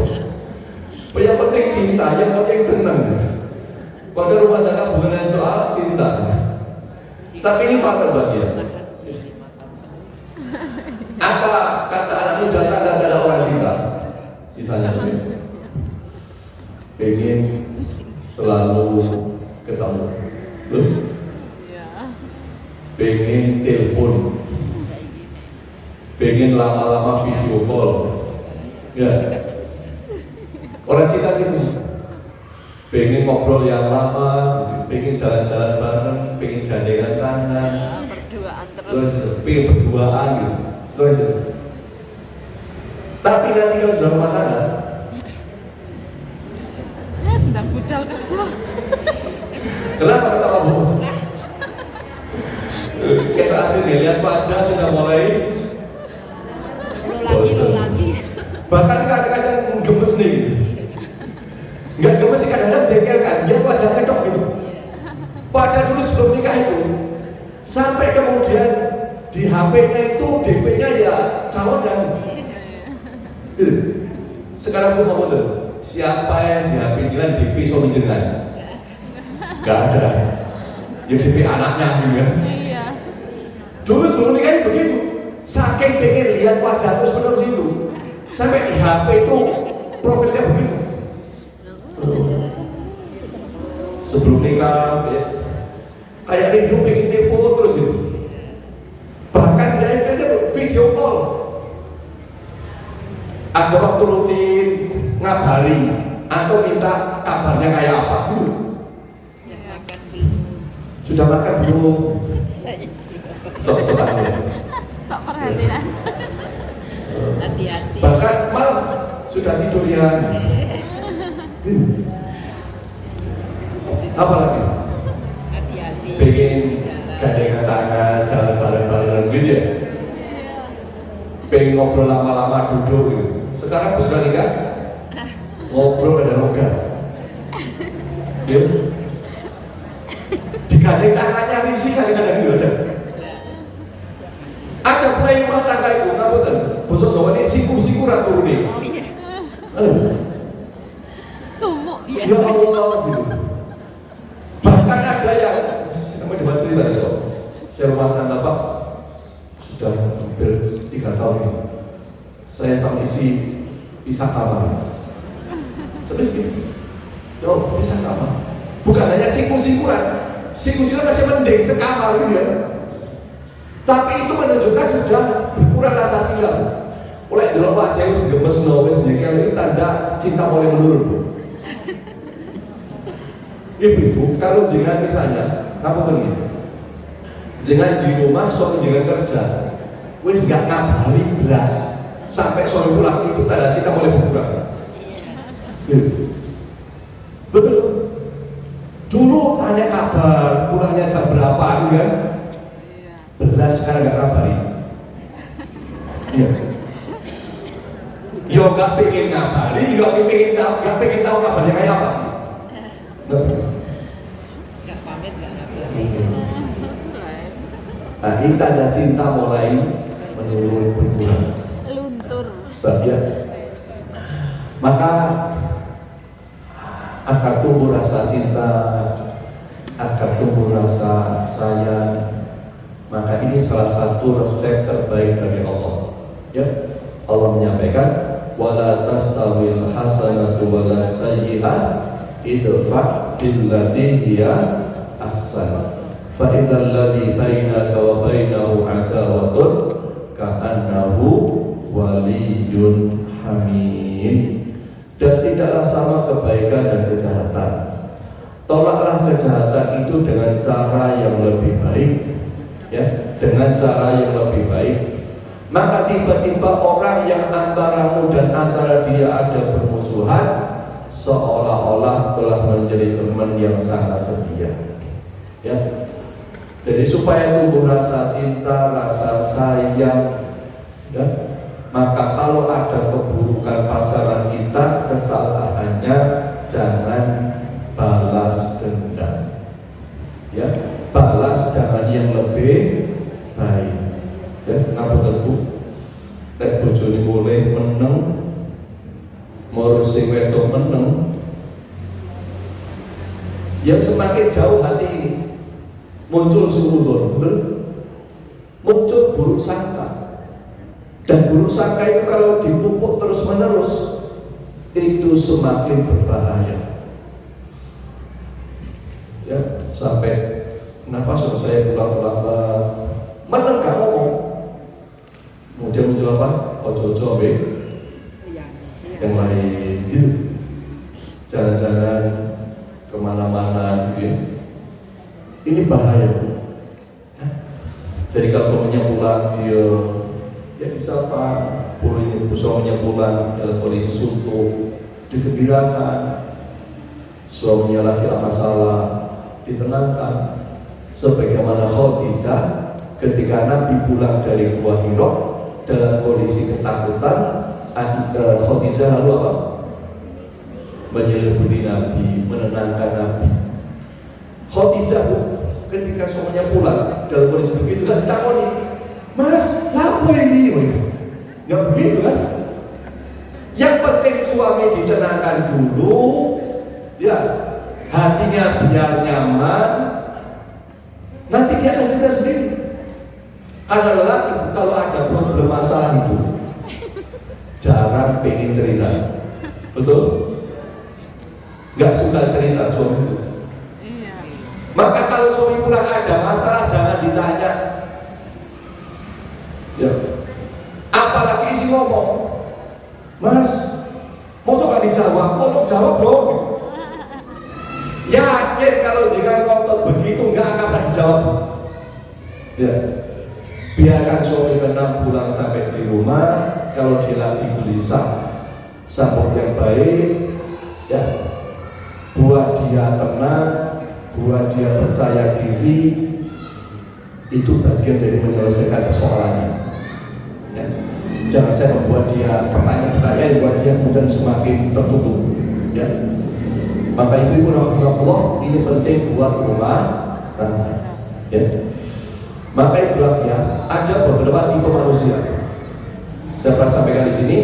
Yang penting cinta, yang penting senang. Pada rumah tangga bukan soal cinta. Tapi ini fakta bagian. Apa kata anak muda tak ada orang cinta? Misalnya begini, pengen selalu ketemu, pengen telepon, pengen lama-lama video call, ya. Orang cinta gitu, pengen ngobrol yang lama, pengen jalan-jalan bareng, pengen gandengan tangan, berduaan terus pengen berduaan gitu, terus. Tapi nanti kalau sudah rumah tangga, sedang budal kerja. kenapa ketawa, Bu? Kita asli lihat wajah sudah mulai lagi. bahkan kadang-kadang gemes nih, nggak gemes sih, kadang-kadang jengkel kan, dia wajahnya dok gitu. Pada dulu sebelum nikah itu, sampai kemudian di HP-nya itu DP-nya ya calon dan sekarang aku mau tuh siapa yang di HP jalan DP suami jenengan? Gak ada. Ya DP anaknya gitu kan. Iya. Dulu sebelum nikah begitu. Saking pengen lihat wajah terus menerus itu. Sampai di HP itu profilnya begitu. Sebelum nikah ya, kayak rindu pengen tempo terus itu. Bahkan dia video call. Ada waktu rutin ngabari atau minta kabarnya kayak apa. Sudah makan belum? Sok Perhatian. Hati-hati. Bahkan malam sudah tidur ya. Apa lagi? Hati-hati. Pengen gandengan tangan, jalan bareng-bareng gitu ya. Pengen ngobrol lama-lama duduk gitu. Sekarang sudah nikah, ngobrol ada roga. Yuk. Digandeng tangannya risih kadang-kadang gitu ada. Ada play rumah tangga itu, apa kan? Bosok Jawa ini sikur-sikuran turun nih. Oh iya. Sumuk. Ya Allah gitu. Bahkan ada yang namanya debat cerita itu. Saya rumah tangga Pak sudah hampir 3 tahun ini. Saya sama isi pisah kamar. Terus gitu. Yo, pisah kamar. Bukan hanya sikur-sikuran. Sikur-sikuran masih mending sekamar gitu ya. Tapi itu menunjukkan sudah berkurang rasa cinta. Oleh dulu Pak Cewek segemes wis jengkel ini tanda cinta mulai menurun. Ibu, kalau jangan misalnya, apa begini? Jangan di rumah, suami jangan kerja, wis gak ngabari beras sampai suami pulang itu tanda cinta mulai berkurang. Betul. Dulu tanya kabar, pulangnya jam berapa, kan? Beras sekarang gak kabari. Iya. Yo gak pengen ngabari, gak pengen tahu kabarnya kayak apa. Gak pamit, gak ngabarin. Nah, ini tanda cinta mulai menurun berkurang. Luntur. Bahagia. Maka agar tumbuh rasa cinta, agar tumbuh rasa sayang, maka ini salah satu resep terbaik dari Allah. Ya, Allah menyampaikan, wala tastawil hasanatu wala sayyi'ah idfa' billati hiya ahsan. Fa idzal ladzi bainaka wa bainahu adawatun ka'annahu waliyyun hamim. Dan tidaklah sama kebaikan dan kejahatan. Tolaklah kejahatan itu dengan cara yang lebih baik. Ya, dengan cara yang lebih baik. Maka tiba-tiba orang yang antaramu dan antara dia ada permusuhan seolah-olah telah menjadi teman yang sangat setia. Ya. Jadi supaya tumbuh rasa cinta, rasa sayang, ya, maka kalau ada keburukan pasangan kita, kesalahannya jangan balas dendam. Ya, balas dengan yang lebih baik. Ya, kenapa tentu? Nek bojone mulai meneng, ngurusi wedok meneng, ya semakin jauh hati ini muncul suudzon, betul? Muncul buruk sangka. Dan buruk sangka itu kalau dipupuk terus menerus itu semakin berbahaya. Ya, sampai kenapa suruh saya pulang terlambat? Meneng gak ngomong. Kemudian muncul apa? Ojo-ojo yang lain gitu. Jalan-jalan kemana-mana gitu. Ini bahaya. Jadi kalau suaminya pulang dia ya bisa Pak, suaminya pulang dalam kondisi suntuk, digembirakan. Suaminya lagi ada masalah, ditenangkan. Sebagaimana Khadijah ketika Nabi pulang dari Gua Hira dalam kondisi ketakutan, Khadijah lalu apa? Menyelimuti Nabi, menenangkan Nabi. Khadijah ketika suaminya pulang dalam kondisi begitu kan ditakoni, Mas, apa ini? Nggak begitu kan? Yang penting suami ditenangkan dulu, ya, hatinya biar nyaman. Nanti dia akan cerita sendiri. Karena lelaki kalau ada problem masalah itu jarang pengen cerita, betul? Nggak suka cerita suami itu. Iya. Maka kalau suami pulang ada masalah jangan ditanya. Ya. Apalagi isi ngomong, Mas, mau coba dijawab, tolong jawab dong. Yakin kalau jika ngotot begitu nggak akan pernah dijawab. Ya. Biarkan suami tenang pulang sampai di rumah. Kalau dia lagi gelisah, sambut yang baik, ya, buat dia tenang, buat dia percaya diri. Itu bagian dari menyelesaikan persoalannya. Ya. Jangan saya membuat dia pertanyaan-pertanyaan yang buat dia kemudian semakin tertutup. Ya. Maka ibu rahimahullah, ini penting buat rumah tangga. Ya. Maka itu ya, ada beberapa tipe manusia. Saya pernah sampaikan di sini.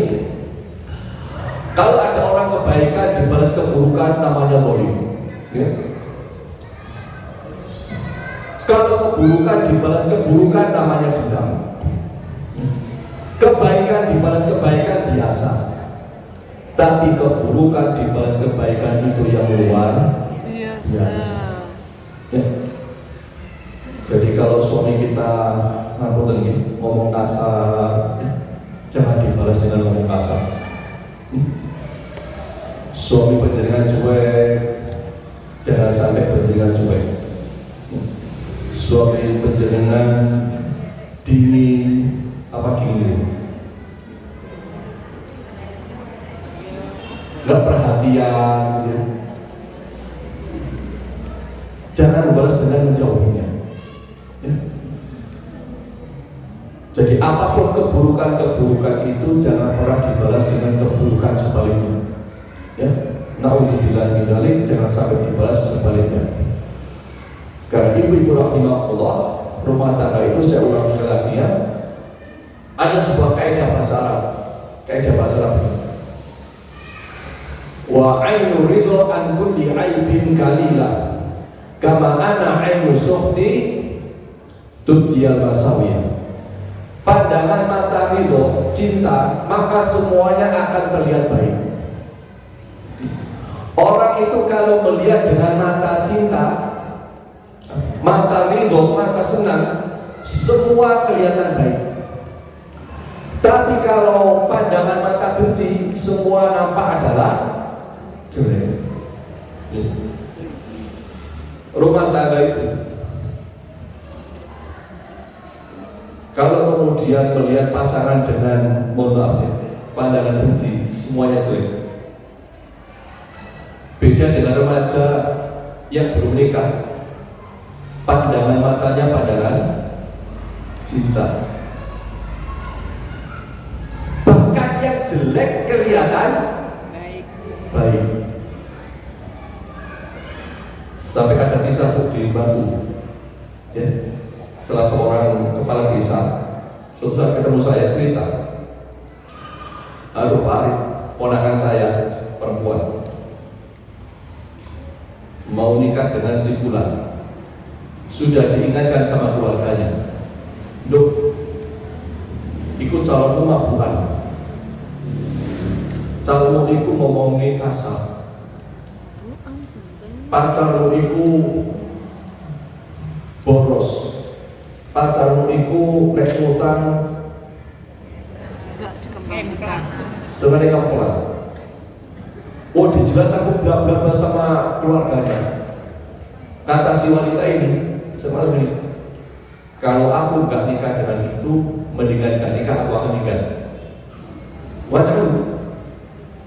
Kalau ada orang kebaikan dibalas keburukan, namanya zalim. Ya. Kalau keburukan dibalas keburukan, namanya dendam. Kebaikan dibalas kebaikan biasa. Tapi keburukan dibalas kebaikan itu yang luar biasa. Ya. Jadi kalau suami kita ngomong kasar, jangan dibalas dengan ngomong kasar. Suami penjaringan cuek, jangan sampai penjaringan cuek. Suami penjaringan dingin, apa dingin? Gak perhatian, ya. Jangan membalas dengan menjauhinya. Ya. Jadi apapun keburukan-keburukan itu jangan pernah dibalas dengan keburukan sebaliknya. Ya, naudzubillah min dzalik, jangan sampai dibalas sebaliknya. Karena ibu-ibu rahimahullah, rumah tangga itu saya ulang sekali lagi ya. Ada sebuah kaidah bahasa Arab. Kaidah bahasa Arab. Wa ainu ridho an kulli aibin kalila. Kama ana ainu suhti tudiyal masawiyah. Pandangan mata ridho, cinta, maka semuanya akan terlihat baik. Orang itu kalau melihat dengan mata cinta, mata ridho, mata senang, semua kelihatan baik. Tapi kalau pandangan mata benci, semua nampak adalah jelek. Rumah tangga itu kalau kemudian melihat pasangan dengan, mohon maaf ya, pandangan benci, semuanya jelek. Beda dengan remaja yang belum nikah, pandangan matanya pandangan cinta. Bahkan yang jelek kelihatan baik. Sampai ada kisah di Batu, ya, salah seorang kepala desa suatu saat ketemu saya cerita, aduh Pak Arif, ponakan saya perempuan mau nikah dengan si fulan, sudah diingatkan sama keluarganya, Duk, ikut calonmu mabukan, calonmu iku ngomongnya kasar, pacarmu iku boros, pacarmu iku lek utang Enggak dikembangkan. sebenarnya kamu pulang. Oh, dijelas aku bla-bla sama keluarganya. Kata si wanita ini semalam ini, kalau aku nggak nikah dengan itu, mendingan nggak nikah, aku akan nikah. Wajar dulu.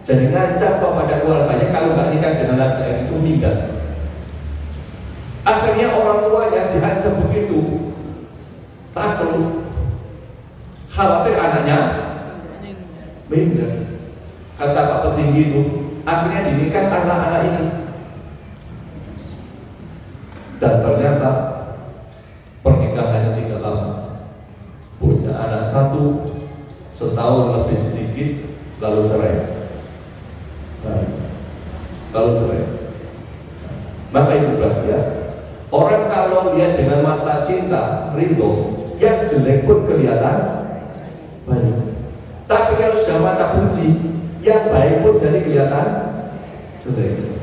Jadi ngancam kepada keluarganya kalau nggak nikah dengan laki itu nikah. Akhirnya orang tuanya diancam begitu, takut, khawatir anaknya meninggal. Kata Pak Petinggi itu, akhirnya dinikah anak-anak ini. Dan ternyata pernikahannya tidak lama, tahun lebih sedikit lalu cerai. Nah, lalu cerai. Maka itu berarti ya, orang kalau lihat dengan mata cinta, ridho, yang jelek pun kelihatan baik. Tapi kalau sudah mata benci, yang baik pun jadi kelihatan jelek.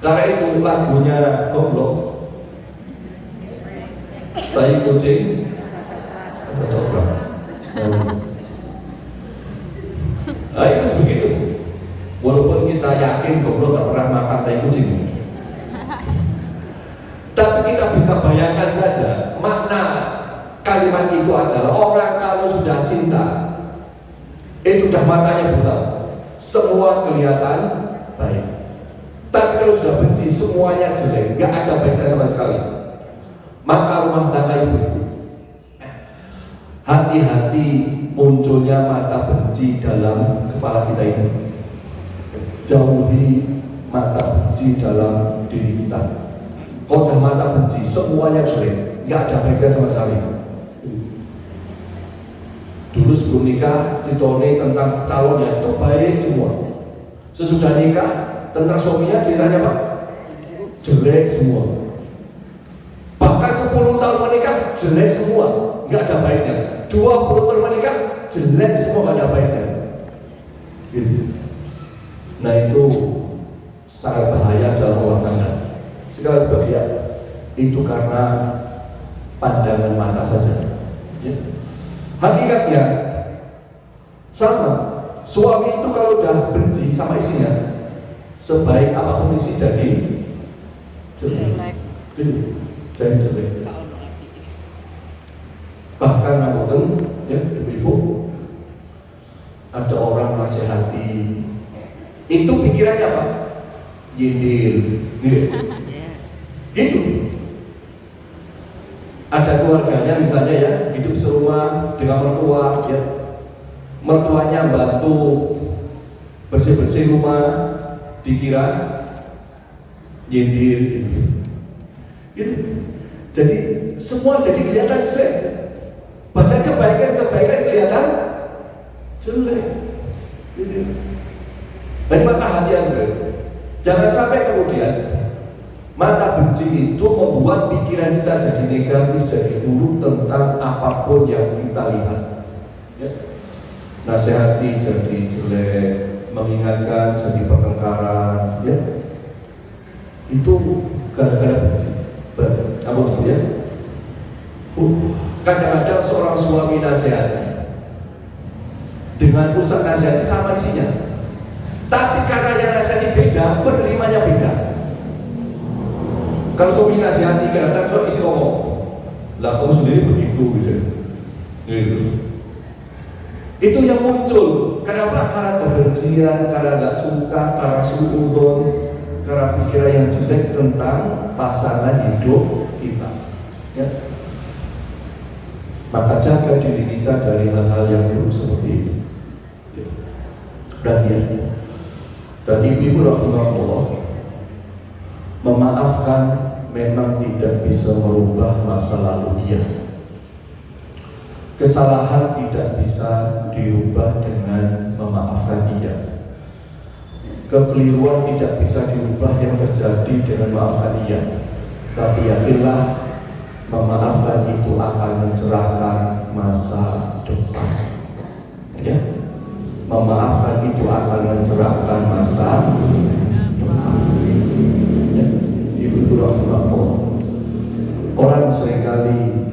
Karena itu lagunya Goblok, tai kucing, nah itu begitu. Walaupun kita yakin Goblok tak pernah makan tai kucing, tapi kita bisa bayangkan saja makna kalimat itu adalah orang kalau sudah cinta itu sudah matanya buta, semua kelihatan baik. Tapi kalau sudah benci semuanya jelek, nggak ada baiknya sama sekali. Maka rumah tangga itu hati-hati munculnya mata benci dalam kepala kita ini. Jauhi mata benci dalam diri kita. Kalau udah mata benci semuanya jelek, nggak ada baiknya sama sekali. Dulu sebelum nikah Citone tentang calonnya itu baik semua. Sesudah nikah tentang suaminya ceritanya apa? Jelek semua. Bahkan 10 tahun menikah jelek semua, nggak ada baiknya. 20 tahun menikah jelek semua, nggak ada baiknya. Gitu. Nah itu sangat bahaya dalam rumah tangga. Sekali lagi itu karena pandangan mata saja. Ya. Hakikatnya sama. Suami itu kalau udah benci sama istrinya, sebaik apapun isi jadi jelek. Jadi jelek. Bahkan maksudnya ya ibu-ibu, ada orang nasihati, itu pikirannya apa? Yedil, gitu. Ada keluarganya misalnya ya, hidup serumah dengan mertua, ya. Mertuanya bantu bersih-bersih rumah, dikira yedil, gitu. Jadi semua jadi kelihatan jelek. Padahal kebaikan kelihatan jelek. Gitu. Dan maka hati-hati, jangan sampai kemudian mata benci itu membuat pikiran kita jadi negatif, jadi buruk tentang apapun yang kita lihat. Ya. Nasihati jadi jelek, mengingatkan jadi pertengkaran, ya. Itu gara-gara benci. Apa itu ya? Kadang-kadang seorang suami nasihati dengan pusat nasihati sama isinya, tapi karena yang nasihati beda, penerimanya beda. Kalau suami nasihati, kadang-kadang suami isi ngomong, lah kamu sendiri begitu gitu. Itu yang muncul. Kenapa? Karena kebencian, karena gak suka, karena suudon, karena pikiran yang jelek tentang pasangan hidup kita. Ya. Maka jaga diri kita dari hal-hal yang buruk seperti itu. Dan ibu rahimahullah, memaafkan memang tidak bisa merubah masa lalu dia. Kesalahan tidak bisa dirubah dengan memaafkan dia. Kekeliruan tidak bisa dirubah yang terjadi dengan memaafkan dia. Tapi yakinlah, memaafkan itu akan mencerahkan masa depan. Ya, memaafkan itu akan mencerahkan masa depan. Ya, ibu rahimahullah. Orang seringkali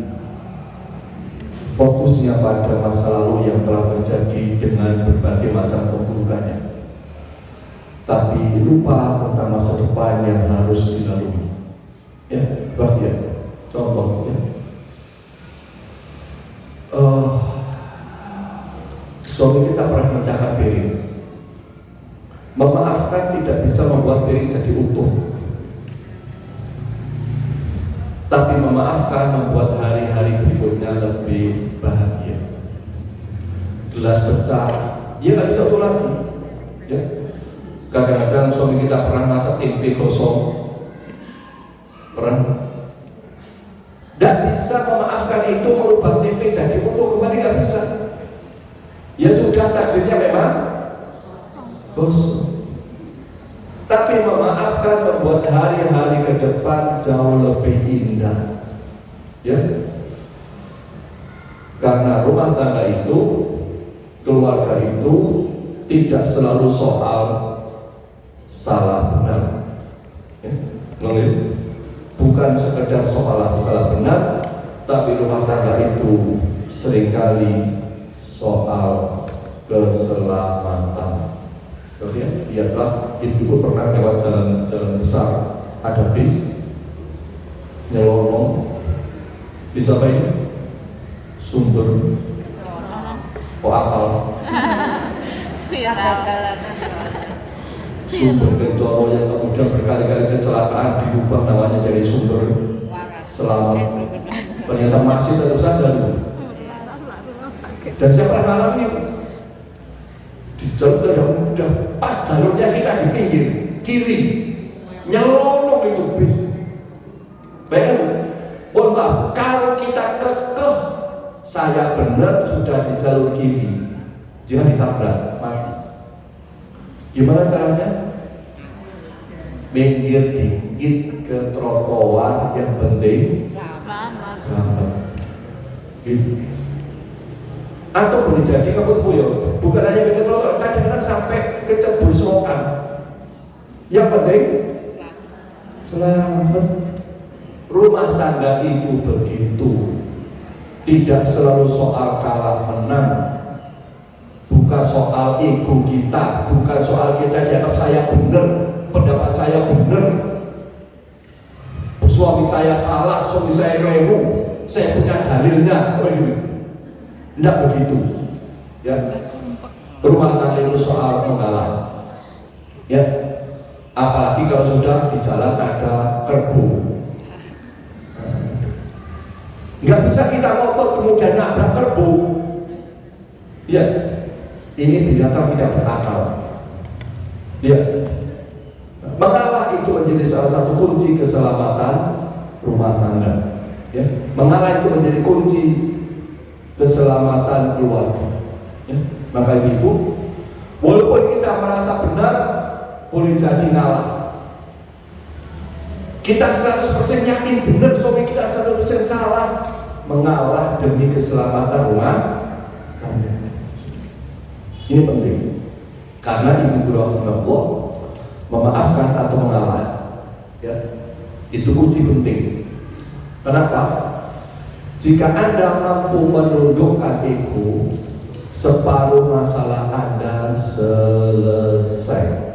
fokusnya pada masa lalu yang telah terjadi dengan berbagai macam keburukannya, tapi lupa tentang masa depan yang harus dilalui. Ya, berarti ya. Contoh ya. Suami kita pernah memecahkan piring. Memaafkan tidak bisa membuat piring jadi utuh, tapi memaafkan membuat hari-hari berikutnya lebih bahagia. Gelas pecah, ya nggak bisa utuh lagi. Ya. Kadang-kadang suami kita pernah masak tempe gosong, pernah. Dan bisa memaafkan itu merubah tempe jadi utuh kembali, nggak bisa. ya sudah takdirnya memang kosong. Tapi memaafkan membuat hari-hari ke depan jauh lebih indah. Ya, karena rumah tangga itu, keluarga itu tidak selalu soal salah benar. Ya, bukan sekedar soal salah benar, tapi rumah tangga itu seringkali soal keselamatan. Oke, lihatlah ibu pernah lewat jalan besar, ada bis nyelonong. Bis apa ini? Sumber. Oh, apal. Viral. Sumber Kencoro yang kemudian berkali-kali kecelakaan dirubah namanya jadi sumber selamat. Ternyata masih tetap saja. Dan siapa yang alami? Di jalur udah pas jalurnya kita di pinggir kiri, nyelonong itu bis. Bayangkan, mohon maaf, kalau kita kekeh saya benar sudah di jalur kiri, jangan ditabrak, mati. Gimana caranya? Minggir dikit ke trotoar, yang penting selamat. Gitu. Atau boleh jadi kamu ya, bukan hanya minggir trotoar, kadang-kadang sampai ke cebul selokan. Yang penting selamat. Rumah tangga itu begitu, tidak selalu soal kalah menang, bukan soal ego kita, bukan soal kita dianggap saya benar, pendapat saya benar, suami saya salah, suami saya keliru, saya punya dalilnya, tidak begitu. Ya, rumah tangga itu soal mengalah. Ya, apalagi kalau sudah di jalan ada kerbau. Nggak bisa kita ngotot kemudian nabrak kerbau. Ya, ini binatang tidak berakal. Ya, mengalah itu menjadi salah satu kunci keselamatan rumah tangga. Ya, mengalah itu menjadi kunci keselamatan keluarga. Ya, maka ibu, walaupun kita merasa benar, boleh jadi ngalah. Kita 100% yakin benar, suami kita 100% salah, mengalah demi keselamatan rumah tangga. Ini penting, karena ibu guru Allah memaafkan atau mengalah, ya, itu kunci penting. Kenapa? Jika Anda mampu menundukkan ego, separuh masalah Anda selesai.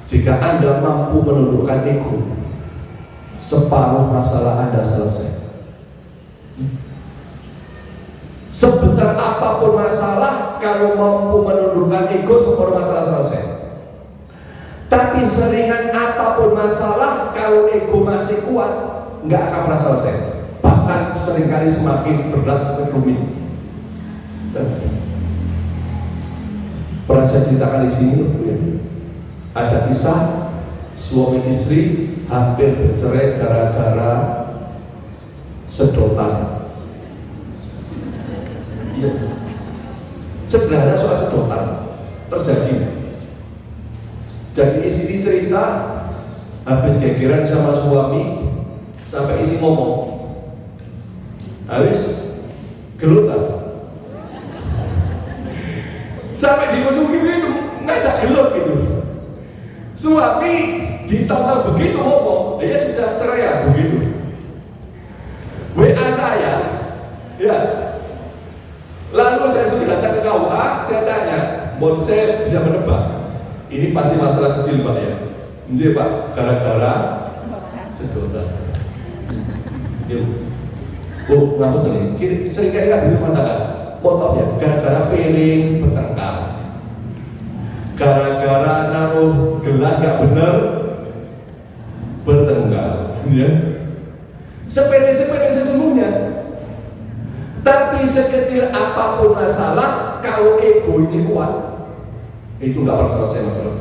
Jika Anda mampu menundukkan ego, separuh masalah Anda selesai. Sebesar apapun masalah, kalau mampu menundukkan ego, separuh masalah selesai. Tapi seringan apapun masalah, kalau ego masih kuat, nggak akan pernah selesai. Bahkan seringkali semakin berat, semakin rumit. Pernah saya ceritakan di sini, ya. Ada kisah suami istri hampir bercerai gara-gara sedotan. Iya, sederhana soal sedotan terjadi. Jadi istri cerita habis gegeran sama suami sampai isi ngomong, habis gelutan, sampai di musuh gitu ngajak gelut gitu. Suami ditonton begitu ngomong, dia sudah cerai ya begitu. WA saya, ya. Lalu saya sudah datang ke KUA, saya tanya, mohon saya bisa menebak, ini pasti masalah kecil Pak ya. Ini Pak, gara-gara sedotan. Bu, ngapa tuh nih? Seringkali nggak dulu mengatakan, mohon ya, gara-gara piring bertengkar. Gara-gara naruh gelas gak bener bertengkar, ya. Sepele-sepele sesungguhnya. Tapi sekecil apapun masalah, kalau ego ini kuat, itu gak pernah selesai masalah.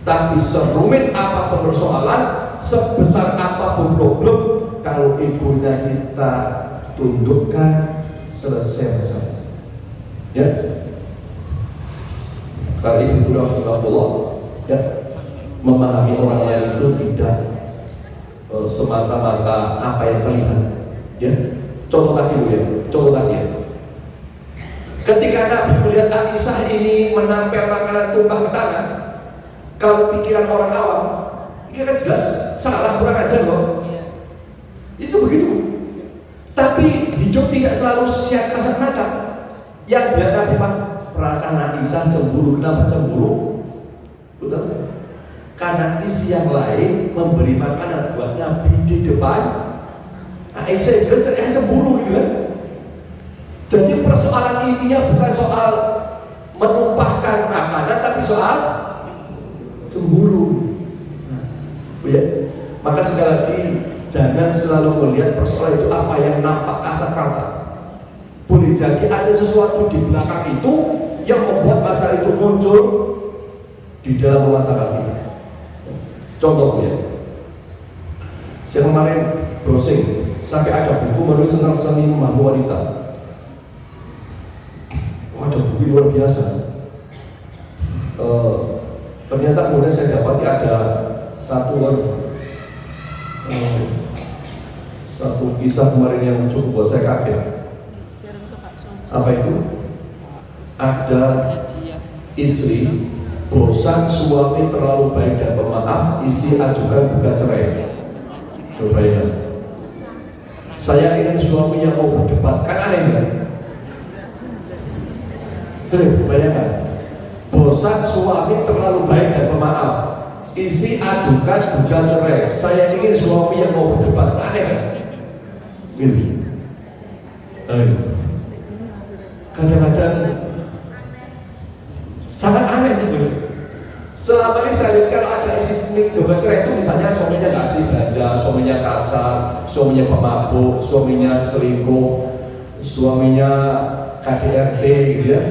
Tapi serumit apapun persoalan, sebesar apapun problem, kalau egonya kita tundukkan, selesai masalah. Ya. Kali ini Rasulullah ya memahami orang lain itu tidak semata-mata apa yang terlihat. Ya. Contoh lagi dulu ya. Contoh lagi ya. Ketika Nabi melihat Aisyah ini menempel makanan tumpah ke tangan, kalau pikiran orang awam, ini kan jelas salah, kurang ajar loh. Itu begitu. Tapi hidup tidak selalu siap kasat mata. Yang dilihat Nabi Pak, perasaan Aisyah cemburu. Kenapa cemburu? Betul. Karena isi yang lain memberi makanan buat Nabi di depan Aisyah, jelas cemburu gitu kan. Jadi persoalan intinya bukan soal menumpahkan makanan, tapi soal cemburu. Ya. Maka sekali lagi jangan selalu melihat persoalan itu apa yang nampak kasat mata. Boleh jadi ada sesuatu di belakang itu yang membuat masalah itu muncul di dalam rumah tangga kita. Contoh ya, saya kemarin browsing sampai ada buku menulis tentang seni memahami wanita. Ada buku luar biasa. Ternyata kemudian saya dapati ada satu kisah kemarin yang cukup buat saya kaget. Apa itu? Ada istri bosan suami terlalu baik dan pemaaf, isi ajukan gugat cerai. Berbayang. Saya ingin suaminya mau berdebat, kan aneh kan? Bayangkan, bosan suami terlalu baik dan pemaaf, isi ajukan gugat cerai. Saya ingin suami yang mau berdebat, aneh kan? Gini. Kadang-kadang sangat aneh gitu. Selama ini saya lihat kalau ada isi gugat cerai itu misalnya suaminya nggak kasih belanja, suaminya kasar, suaminya pemabuk, suaminya selingkuh, suaminya KDRT gitu ya,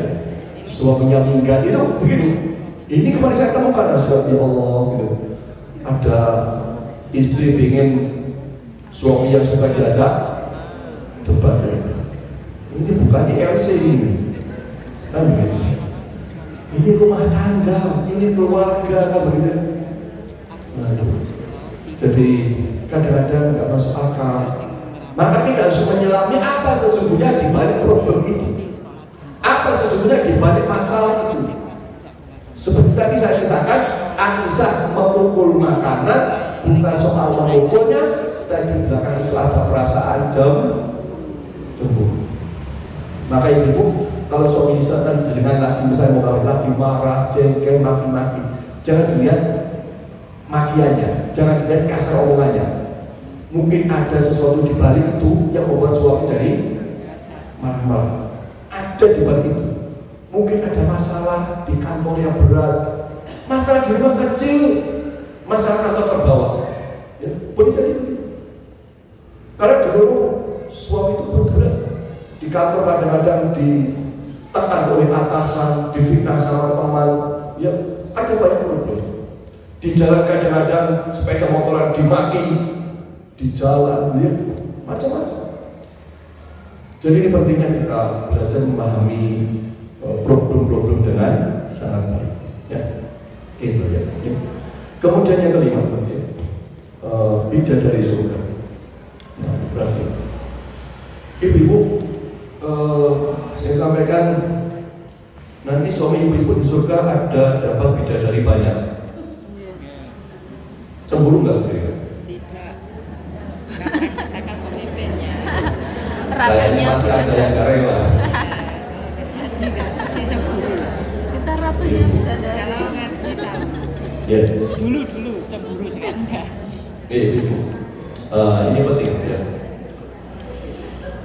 suaminya minggat, itu begitu. Ini kemarin saya temukan, ya Allah gitu. Ada istri ingin suami yang suka diajak debat. Ini bukan ILC ini, kan begitu. Ini rumah tangga, ini keluarga, kan begitu. Jadi kadang-kadang nggak masuk akal. Maka kita harus menyelami apa sesungguhnya di balik problem itu. Apa sesungguhnya di balik masalah itu? Seperti tadi saya kisahkan, Aisyah memukul makanan bukan soal memukulnya, tapi di belakang itu ada perasaan cemburu. Maka ibu, kalau suami istri dengan lagi misalnya mau kawin lagi marah, jengkel, maki-maki, jangan dilihat makiannya, jangan dilihat kasar omongannya. Mungkin ada sesuatu di balik itu yang membuat suami jadi marah-marah. Ada di balik itu. Mungkin ada masalah di kantor yang berat, masalah di rumah kecil, masalah kantor terbawa. Ya, boleh jadi. Karena dulu suami itu berat. Di kantor kadang-kadang ditekan oleh atasan, difitnah sama teman, ya ada banyak problem. Di jalan kadang-kadang sepeda motoran dimaki, di jalan, ya macam-macam. Jadi ini pentingnya kita belajar memahami problem-problem dengan sangat baik. Ya, itu ya. Kemudian yang kelima, bidadari surga. Nah, berarti ibu-ibu, saya sampaikan nanti suami ibu-ibu di surga ada dapat bidadari banyak. Cemburu nggak sih? Tidak. Karena kita kan pemimpinnya. Ratunya masih ada yang gak rela. Ngaji nggak mesti cemburu. kita ratunya bidadari. Kalau ngaji tahu. Ya. Dulu cemburu sekarang enggak. Ibu, ini penting ya.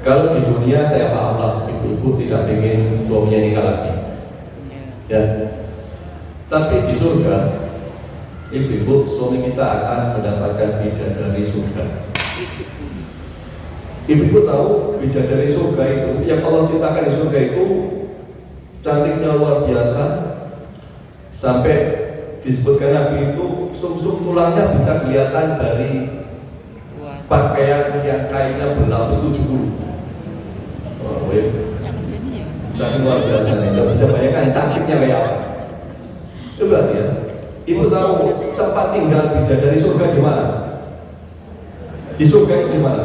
Kalau di dunia saya paham lah, ibu-ibu tidak ingin suaminya nikah lagi, ya. Tapi di surga, ibu-ibu suami kita akan mendapatkan bidadari surga. Ibu-ibu tahu bidadari surga itu, yang Allah ciptakan di surga itu cantiknya luar biasa, sampai disebutkan Nabi itu sum-sum tulangnya bisa kelihatan dari pakaian yang kainnya berlapis 70. ya. Yang ini ya. Sangat luar biasa nih. Nggak bisa bayangkan cantiknya kayak apa. Itu berarti ya. Ibu tahu tempat tinggal bidadari surga di mana? Di surga itu di mana?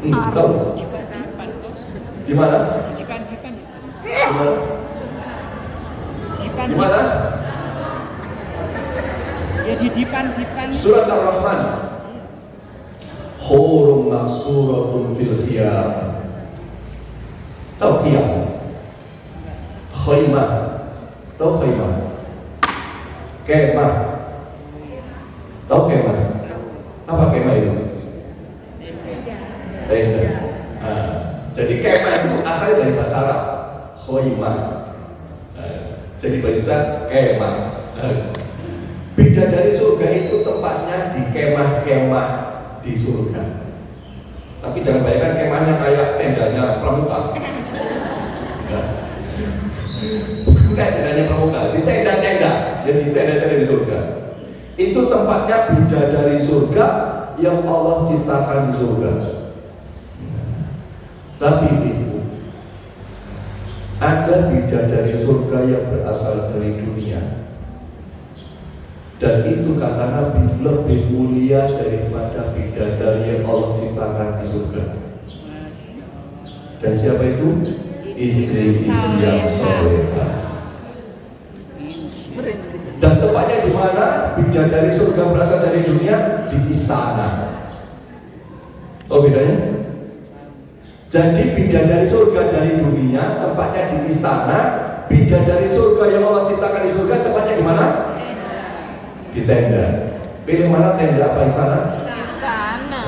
Tahu? Dipan-dipan tuh. Di mana? Dipan-dipan. Di mana? Dipan. Di mana? Ya di dipan-dipan. Surat Ar-Rahman. Hurun maksuratun fil khiyam. Tahu khiyam? Khaymah. Tahu khaymah? Kemah. Tahu kemah? Apa kemah itu? Tenda. Nah, jadi kemah itu asalnya dari bahasa Arab. Khaymah. Jadi bahasa kemah. Bidadari surga itu tempatnya di kemah-kemah di surga. Tapi jangan bayangkan kemahnya kayak tendanya pramuka. Bukan kayak tendanya pramuka, di tenda-tenda, jadi tenda-tenda di surga. Itu tempatnya bidadari surga yang Allah ciptakan di surga. Tapi itu ada bidadari surga yang berasal dari dunia. Dan itu kata Nabi lebih mulia daripada bidadari yang Allah ciptakan di surga. Dan siapa itu? Istri-istri yang solehah. Dan tempatnya di mana? Bidadari surga berasal dari dunia, di istana. Oh bedanya? Jadi bidadari surga dari dunia tempatnya di istana. Bidadari surga yang Allah ciptakan di surga tempatnya di mana? Di tenda. Pilih mana tenda apa istana? Istana.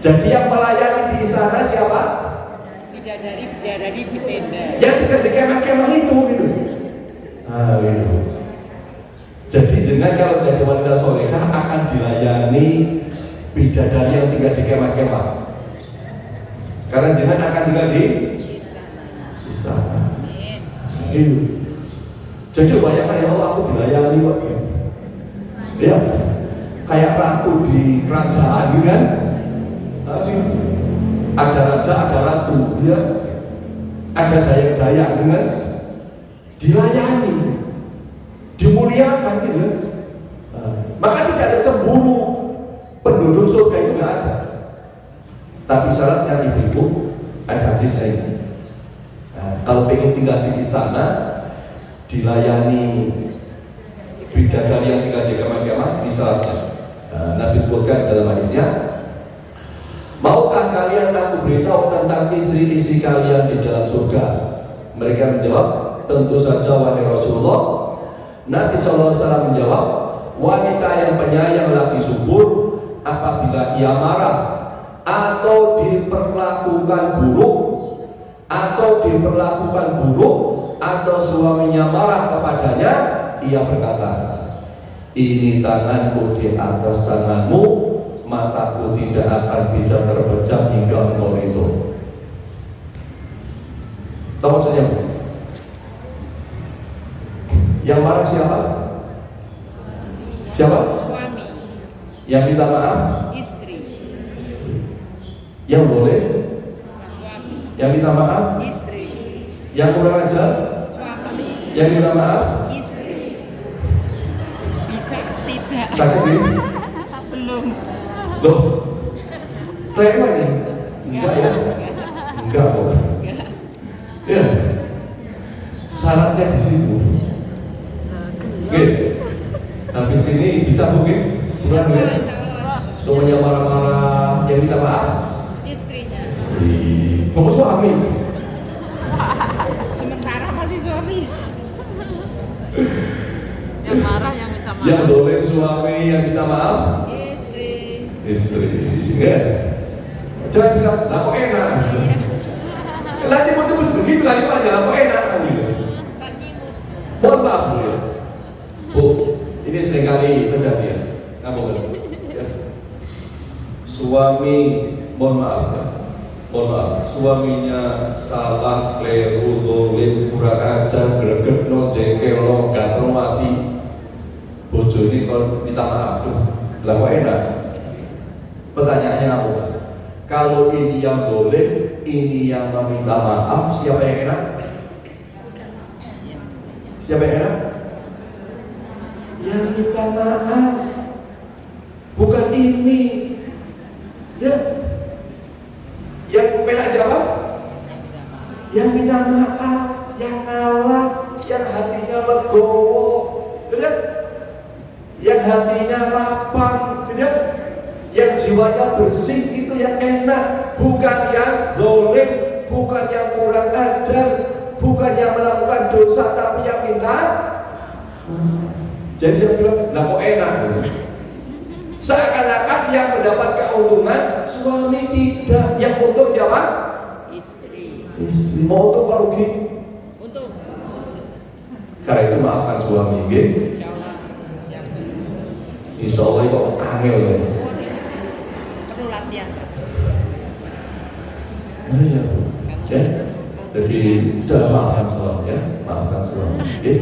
Jadi yang melayani di istana siapa? Bidadari di tenda. Yang tinggal di kemah-kemah itu gitu. Ah gitu. Jadi jenengan kalau jadi wanita solehah akan dilayani bidadari yang tinggal di kemah-kemah. Karena jenengan akan tinggal di istana. Gitu. Jadi bayangkan ya Allah, aku dilayani kok. Ya, kayak ratu di kerajaan gitu kan. Tapi ada raja, ada ratu, ya. Ada daya-daya gitu kan. Dilayani, dimuliakan gitu kan. Maka tidak ada cemburu. Penduduk surga itu nggak ada. Tapi syaratnya ibu ada hadisnya ini. Kalau pengen tinggal di istana, dilayani bidadari yang tinggal di kemah-kemah di syaratnya. Nabi sebutkan dalam hadisnya, maukah kalian aku beritahu tentang istri-istri kalian di dalam surga? Mereka menjawab, tentu saja wahai Rasulullah. Nabi SAW menjawab, wanita yang penyayang lagi subur apabila ia marah atau diperlakukan buruk atau suaminya marah kepadanya, ia berkata, ini tanganku di atas tanganmu, mataku tidak akan bisa terpejam hingga engkau itu. Tahu maksudnya? Yang marah siapa? Siapa? Suami. Yang minta maaf? Istri. Yang boleh? Suami. Yang minta maaf? Istri. Yang kurang ajar? Suami. Yang minta maaf? Istri. Bisa tidak? Sakit ini? Belum. Loh, terima ini? Enggak ya? Enggak kok. Ya, syaratnya di situ. Oke, habis ini bisa mungkin pulang ya? Semuanya marah-marah, yang minta maaf? Istrinya. Kamu suami? Sementara masih suami. Yang marah, yang minta maaf. Yang dolim suami, yang minta maaf? Istri. Ya. Jangan bilang, lah kok enak? Nanti mau tebus begitu kalimatnya, lah kok enak? Gitu. Mohon maaf Bu. Bu, ini seringkali terjadi ya. Ngapa ya. Suami, mohon maaf ya. Mohon maaf, suaminya salah, keliru, dolim, kurang ajar, greget, jengkel, gatel mati. Bojo ini kalau minta maaf tuh, lah kok enak? Pertanyaannya apa? Kalau ini yang boleh, ini yang meminta maaf, siapa yang enak? Siapa yang enak? Yang minta maaf, bukan ini. Ya, yang enak siapa? Yang minta maaf, yang ngalah, yang hatinya legowo, tidak? Yang hatinya lapang, tidak? Yang jiwanya bersih itu yang enak, bukan yang dolim, bukan yang kurang ajar, bukan yang melakukan dosa, tapi yang minta. Jadi saya bilang, nah kok enak? Seakan-akan yang mendapat keuntungan suami tidak, yang untung siapa? Istri. Mau untung apa rugi? Untuk Karena itu maafkan suami, nggih. Insya Allah kok angel ya. perlu latihan. Iya, ya. Jadi sudah maafkan suami ya, maafkan suami. Oke.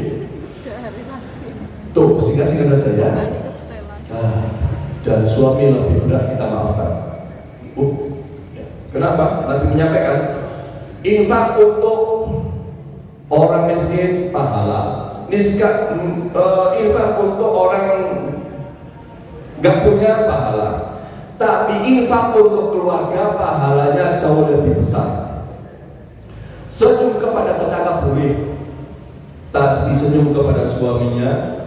Tuh singkat-singkat saja ya. Dan suami lebih berat kita maafkan. Kenapa? Nabi menyampaikan infak untuk orang miskin pahala. Infak untuk orang nggak punya pahala. Tapi infak untuk keluarga pahalanya jauh lebih besar. Senyum kepada tetangga boleh, tapi senyum kepada suaminya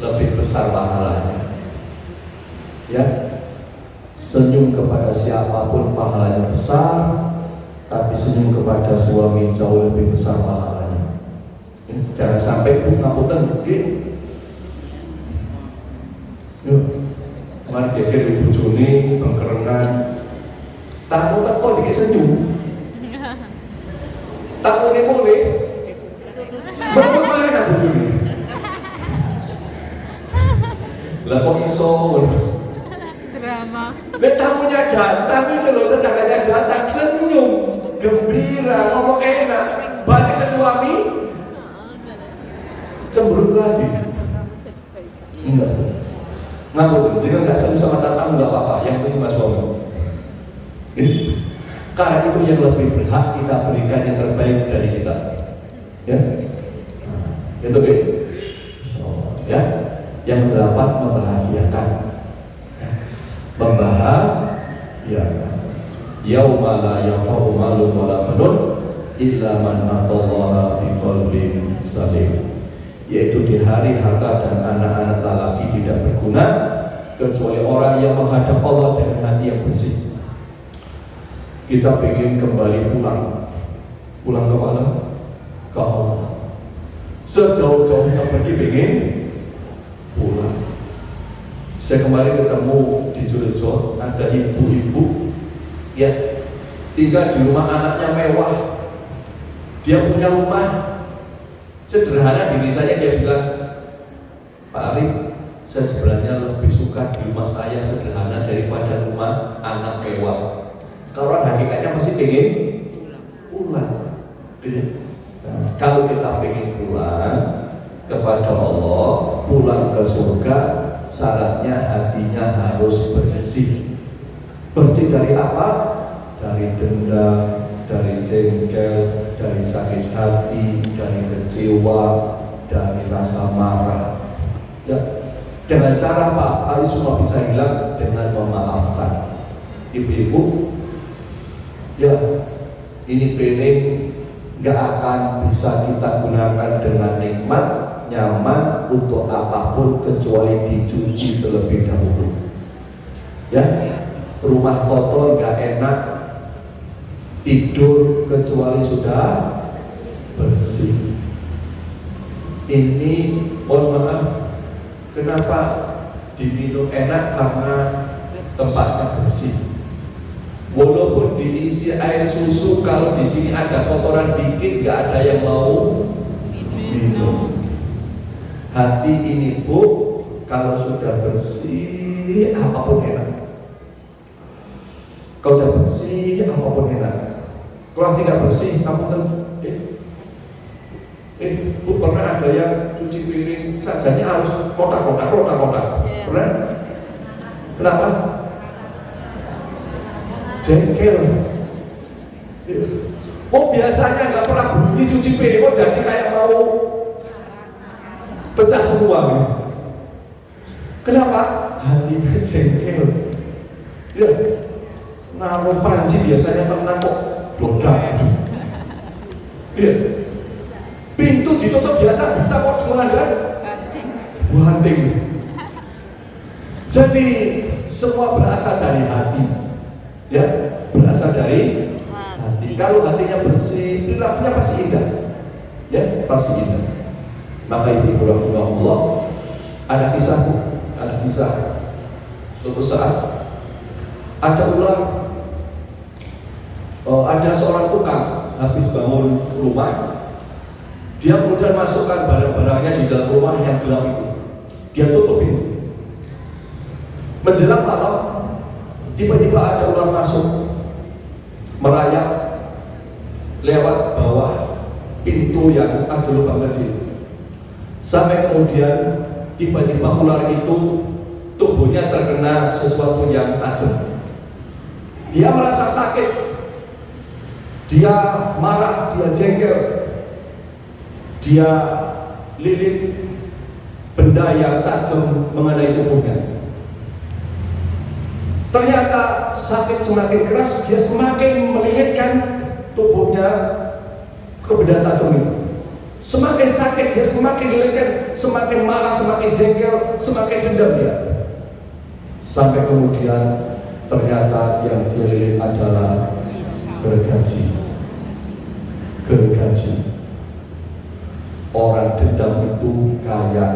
lebih besar pahalanya. Ya, senyum kepada siapapun pahalanya besar, tapi senyum kepada suami jauh lebih besar pahalanya. Jangan sampai ngapunten, yuk, mari geger ibu bojone bengkerengan. Tamu teko dikek senyum. Tamu ini boleh. Betul mana bojone? Lah kok iso? Drama. Nek tamunya datang itu loh, tetangganya datang senyum, gembira, ngomong enak. Balik ke suami, cemberut lagi. Enggak. Ngaku, jika nggak senyum sama tamu nggak apa-apa, yang penting mas suami. Karena itu yang lebih berhak kita berikan yang terbaik dari kita. Ya, itu deh. Ya, yang ke-8 membahagiakan. Membahagiakan. Yauma la yanfa'u malun wala banun illa man atallaha biqalbin salim. Yaitu di hari harta dan anak-anak lelaki tidak berguna kecuali orang yang menghadap Allah dengan hati yang bersih. Kita ingin kembali pulang ke mana? Ke Allah. Sejauh-jauhnya pergi ingin pulang. Saya kemarin ketemu di Jogja, ada ibu-ibu ya tinggal di rumah anaknya mewah. Dia punya rumah sederhana di desanya. Dia bilang, Pak Arif, saya sebenarnya lebih suka di rumah saya sederhana daripada rumah anak mewah. Kalau hakikatnya masih pengen pulang. Nah, kalau kita pengen pulang kepada Allah, pulang ke surga, syaratnya hatinya harus bersih. Bersih dari apa? Dari dendam, dari jengkel, dari sakit hati, dari kecewa, dari rasa marah. Ya, dengan cara apa? Semua bisa hilang dengan memaafkan. Ibu-ibu, ya, ini piring gak akan bisa kita gunakan dengan nikmat, nyaman untuk apapun kecuali dicuci terlebih dahulu. Ya, rumah kotor gak enak tidur kecuali sudah bersih. Ini mohon maaf, kenapa diminum enak? Karena tempatnya bersih. Walaupun diisi air susu, kalau di sini ada kotoran dikit, nggak ada yang mau minum. Hati ini Bu, kalau sudah bersih, apapun enak. Kalau sudah bersih, apapun enak. Kalau tidak bersih, kamu kan, Bu, pernah ada yang cuci piring sajanya harus kotak-kotak. Yeah. Pernah? Kenapa? jengkel. Oh biasanya nggak pernah bunyi cuci piring, kok jadi kayak mau pecah semua gitu. Kenapa? Hatinya jengkel. Ya, naruh panci biasanya tenang kok blodak. Iya. Pintu ditutup biasa bisa kok mengandalkan banting. Jadi semua berasal dari hati, ya, berasal dari hati. Kalau hatinya bersih, perilakunya pasti indah, ya, pasti indah. Maka ibu rahimahullah, ada kisah. Suatu saat ada ular, ada seorang tukang habis bangun rumah, dia kemudian masukkan barang-barangnya di dalam rumah yang gelap itu. Dia tutup pintu. Menjelang malam, tiba-tiba ada ular masuk, merayap lewat bawah pintu yang ada lubang kecil. Sampai kemudian tiba-tiba ular itu tubuhnya terkena sesuatu yang tajam. Dia merasa sakit, dia marah, dia jengkel, dia lilit benda yang tajam mengenai tubuhnya. Ternyata sakit semakin keras, dia semakin melilitkan tubuhnya ke benda tajam itu. Semakin sakit dia semakin lilitkan, semakin marah, semakin jengkel, semakin dendam dia. Sampai kemudian ternyata yang dia lilit adalah gergaji. Orang dendam itu kayak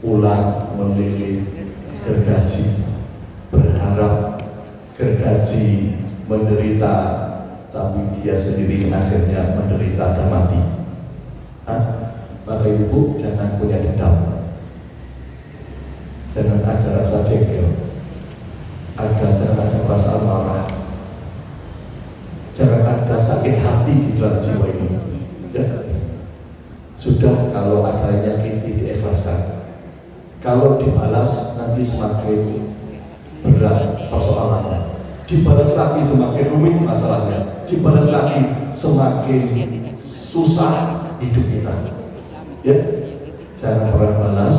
ular melilit gergaji, berharap gergaji menderita, tapi dia sendiri akhirnya menderita dan mati. Maka ibu jangan punya dendam, jangan ada rasa jengkel, jangan ada perasaan marah, jangan ada sakit hati di dalam jiwa ini. Ya. Sudah, kalau ada yang nyakiti diikhlaskan. Kalau dibalas nanti semakin berat persoalannya, dibalas lagi semakin rumit masalahnya, dibalas lagi semakin susah hidup kita. Ya, jangan pernah balas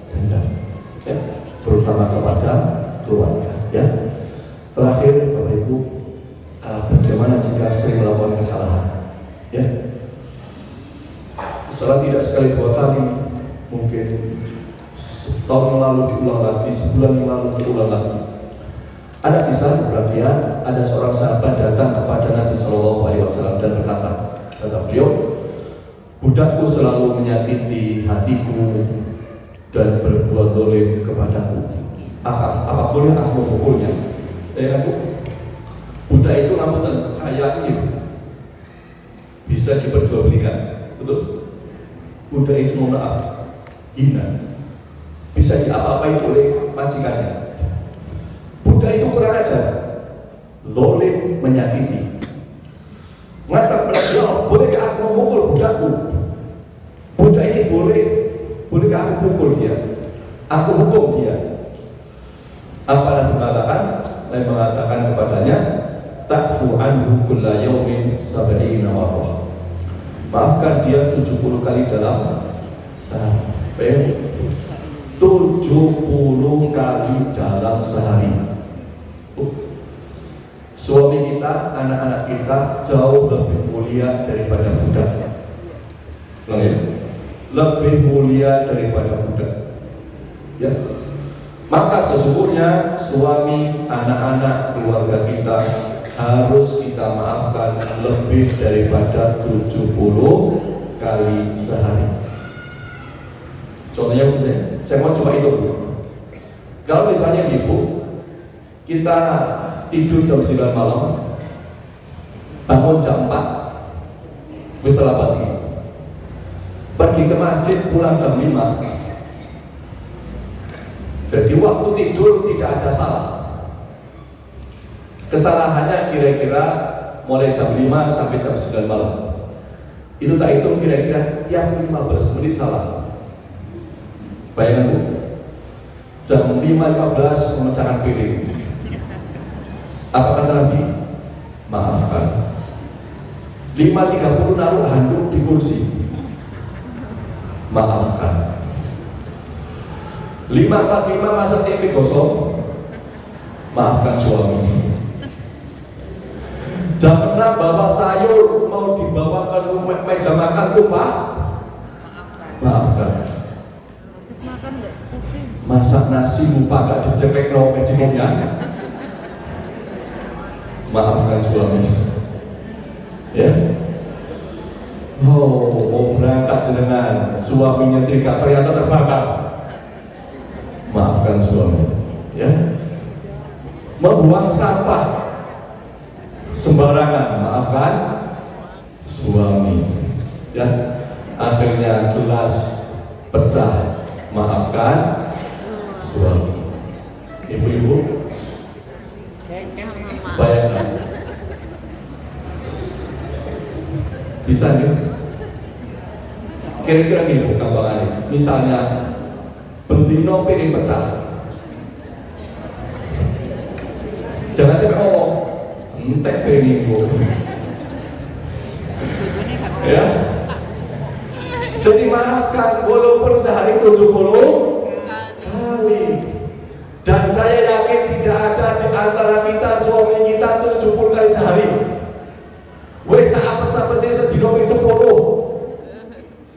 dendam, ya, terutama kepada keluarga. Ya, terakhir Bapak Ibu, bagaimana jika sering melakukan kesalahan? Ya, kesalahan tidak sekali dua kali, mungkin setahun yang lalu diulang lagi, sebulan yang lalu diulang lagi. Ada kisah perhatian, ada seorang sahabat datang kepada Nabi SAW dan berkata, kata beliau, budakku selalu menyakiti hatiku dan berbuat zalim kepadaku. Apa boleh aku memukulnya? Budak itu ngapunten, kayak ini bisa diperjualbelikan, betul? Budak itu mohon maaf, hina, bisa diapa-apain oleh majikannya. Budak itu kurang ajar, zalim, menyakiti. Mengatakan kepada dia, bolehkah aku memukul budakku? Budak ini bolehkah aku pukul dia? Aku hukum dia. Apa yang mengatakan kepadanya, ta'fu anhu kulla yawmin sab'ina marrah. Maafkan dia 70 kali dalam sehari. 70 kali dalam sehari. Suami kita, anak-anak kita jauh lebih mulia daripada budak. Lebih mulia daripada budak. Ya. Maka sesungguhnya suami, anak-anak, keluarga kita harus kita maafkan lebih daripada 70 kali sehari. Contohnya, saya mau coba itu. Kalau misalnya ibu, kita tidur jam 9 malam, bangun jam 4, setelah pagi, pergi ke masjid, pulang jam 5. Jadi waktu tidur tidak ada salah. Kesalahannya kira-kira mulai jam 5 sampai jam 9 malam. Itu tak hitung kira-kira yang 15 menit salah. Bayangkan Bu, jam 5.15 memecahkan piring. Apa kata Nabi? Maafkan. 5.30 naruh handuk di kursi. Maafkan. 5.45 masak tempe gosong. Maafkan suami. Jam 6 bawa sayur mau dibawa ke meja makan tumpah. Maafkan. Terus makan nggak dicuci? Masak nasi lupa gak dijelek no mejimnya. Maafkan suami. Ya. Oh, mau berangkat jenengan, suami nyetrika ternyata terbakar. Maafkan suami. Ya. Membuang sampah sembarangan, maafkan suami. Ya. Akhirnya gelas pecah, maafkan suami. Ibu-ibu bayangkan, bisa nih? Kira-kira nih Bu gambarannya. Misalnya bentino piring pecah, jangan sampai ngomong entek piring ibu. Ya. Jadi maafkan walaupun sehari 70 kali. Dan saya yakin tidak ada di antara kita suami kita 70 kali sehari. Wes apa sih sedino ping 10.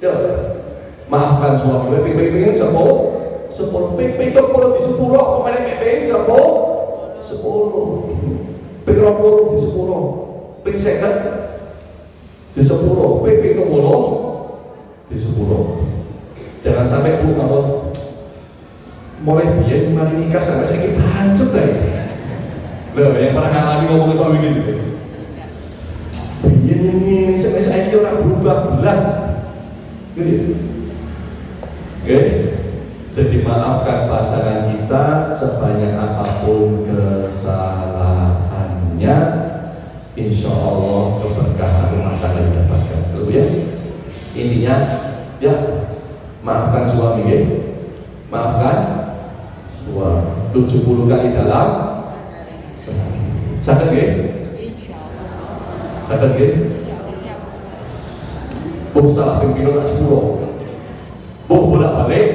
Ya. Maafkan suami, ping 10 ping 20 di 10 kemana ping 10 ping 20 di 10 ping 50 di 10 ping 20 di 10. Jangan sampai Bu kalau mulai biaya mari nikah sampai saya kita hancur deh. Loh, yang pernah ngalami ngomong suami gitu. Ini sampai saya orang berubah belas. Gitu. Oke. Jadi maafkan pasangan kita sebanyak apapun kesalahannya. Insya Allah keberkahan rumah tangga didapatkan. Selalu ya. Intinya, ya maafkan suami, ya. Maafkan suami 70 kali dalam sakit, ya? Sakit, ya? Salah pimpinan tak 10 bolak balik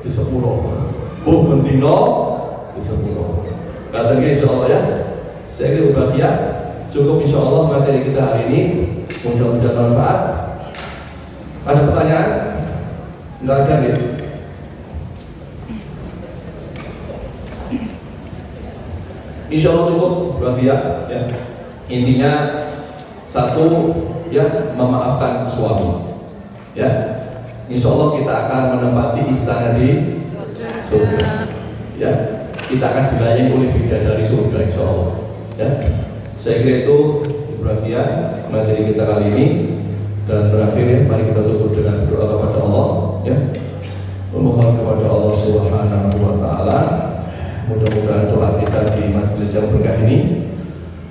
di 10 bentino di 10 kata insya Allah ya. Saya kira bahagia cukup insya Allah materi kita hari ini, mudah-mudahan manfaat. Ada pertanyaan? Enggak ada nih. Insya Allah cukup bahagia ya. Intinya satu ya, memaafkan suami ya. Insya Allah kita akan menempati istana di surga ya. Kita akan dilayani oleh bidadari surga insya Allah ya. Saya kira itu perhatian materi kita kali ini. Dan terakhir ya, mari kita tutup dengan doa kepada Allah ya. Memohon kepada Allah Subhanahu wa taala, mudah-mudahan doa kita di majelis yang berkah ini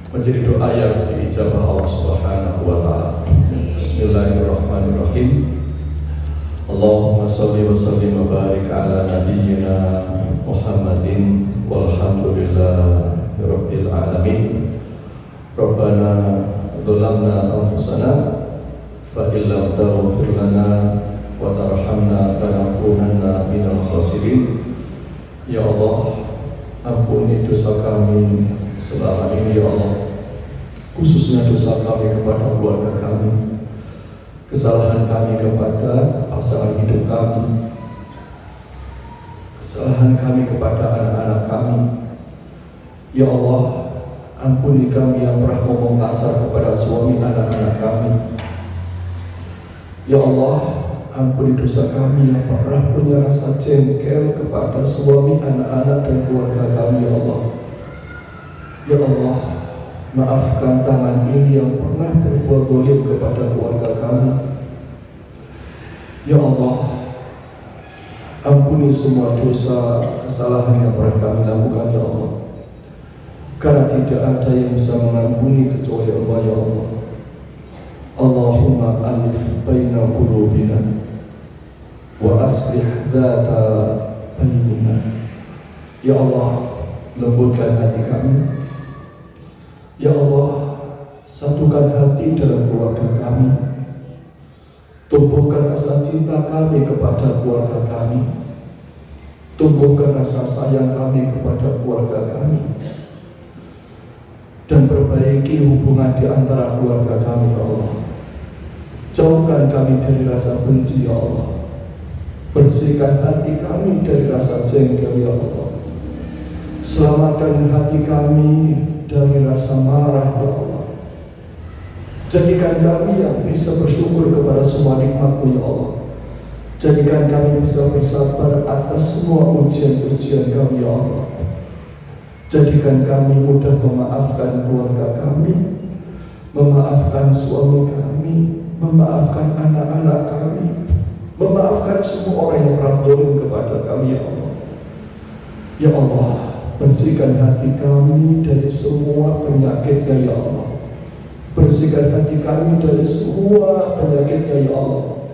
menjadi doa yang diijabah Allah Subhanahu wa taala. Bismillahirrahmanirrahim. Allahumma shalli wa sallim wa barik ala nabiyyina Muhammadin walhamdulillahi rabbil alamin. Rabbana dzalamna anfusana fa illam taghfir lana wa tarhamna lanakunanna minal khasirin. Ya Allah, ampuni dosa kami selama ini ya Allah, khususnya dosa kami kepada keluarga kami, kesalahan kami kepada pasangan hidup kami, kesalahan kami kepada anak-anak kami. Ya Allah, ampuni kami yang pernah ngomong kasar kepada suami anak-anak kami. Ya Allah, ampuni dosa kami yang pernah punya rasa jengkel kepada suami, anak-anak dan keluarga kami. Ya Allah, ya Allah, maafkan tangan ini yang pernah berbuat zalim kepada keluarga kami. Ya Allah, ampuni semua dosa kesalahan yang pernah kami lakukan. Ya Allah, karena tidak ada yang bisa mengampuni kecuali Allah. Ya Allah, Allahumma alif baina qulubina wa aslih dzata bainina. Ya Allah, lembutkan hati kami, Ya Allah, satukan hati dalam keluarga kami, tumbuhkan rasa cinta kami kepada keluarga kami, tumbuhkan rasa sayang kami kepada keluarga kami, dan perbaiki hubungan di antara keluarga kami, ya Allah. Jauhkan kami dari rasa benci, ya Allah. Bersihkan hati kami dari rasa jengkel, ya Allah. Selamatkan hati kami dari rasa marah, ya Allah. Jadikan kami yang bisa bersyukur kepada semua nikmat-Mu, ya Allah. Jadikan kami bisa bersabar atas semua ujian-ujian kami, ya Allah. Jadikan kami mudah memaafkan keluarga kami, memaafkan suami kami, memaafkan anak-anak kami, memaafkan semua orang yang pernah zalim kepada kami, ya Allah. Ya Allah, bersihkan hati kami dari semua penyakitnya, ya Allah. Bersihkan hati kami dari semua penyakitnya, ya Allah,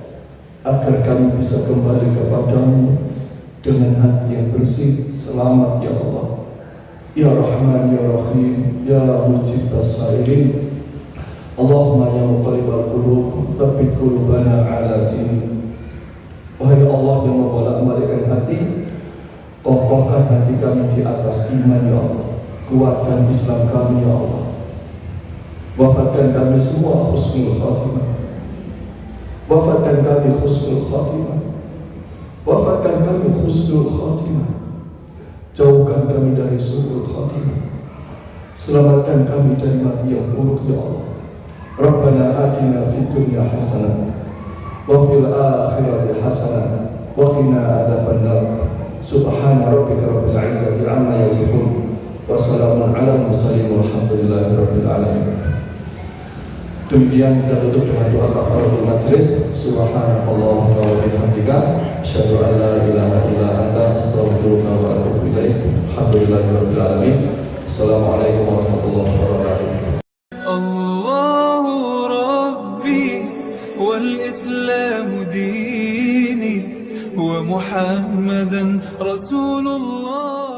agar kami bisa kembali kepadamu dengan hati yang bersih, selamat, ya Allah. Ya Rahman, Ya Rahim, Ya Mujibas Sa'irin. Allahumma ya muqallibal qulub, tsabbit qulubana ala dinik. Wahai Allah yang membolak-balikkan hati, kokohkan hati kami di atas iman, ya Allah. Kuatkan Islam kami, ya Allah. Wafatkan kami semua husnul khatimah. Wafatkan kami husnul khatimah. Wafatkan kami husnul khatimah. Jauhkan kami dari su'ul khatimah. Selamatkan kami dari mati yang buruk, ya Allah. Rabbana atina fid dunya hasanah wa fil akhirati hasanah wa qina adzabannar. Subhana rabbika rabbil izzati amma yasifun wa salamun alal mursalin walhamdulillahi rabbil alamin. Demikian kita tutup dengan doa kafaratul majlis. Subhanakallahumma wa bihamdika asyhadu an la ilaha illa anta astaghfiruka wa atubu ilaik. Alhamdulillahi rabbil alamin. Assalamualaikum warahmatullahi wabarakatuh. الله ربي والإسلام ديني ومحمدا رسول الله.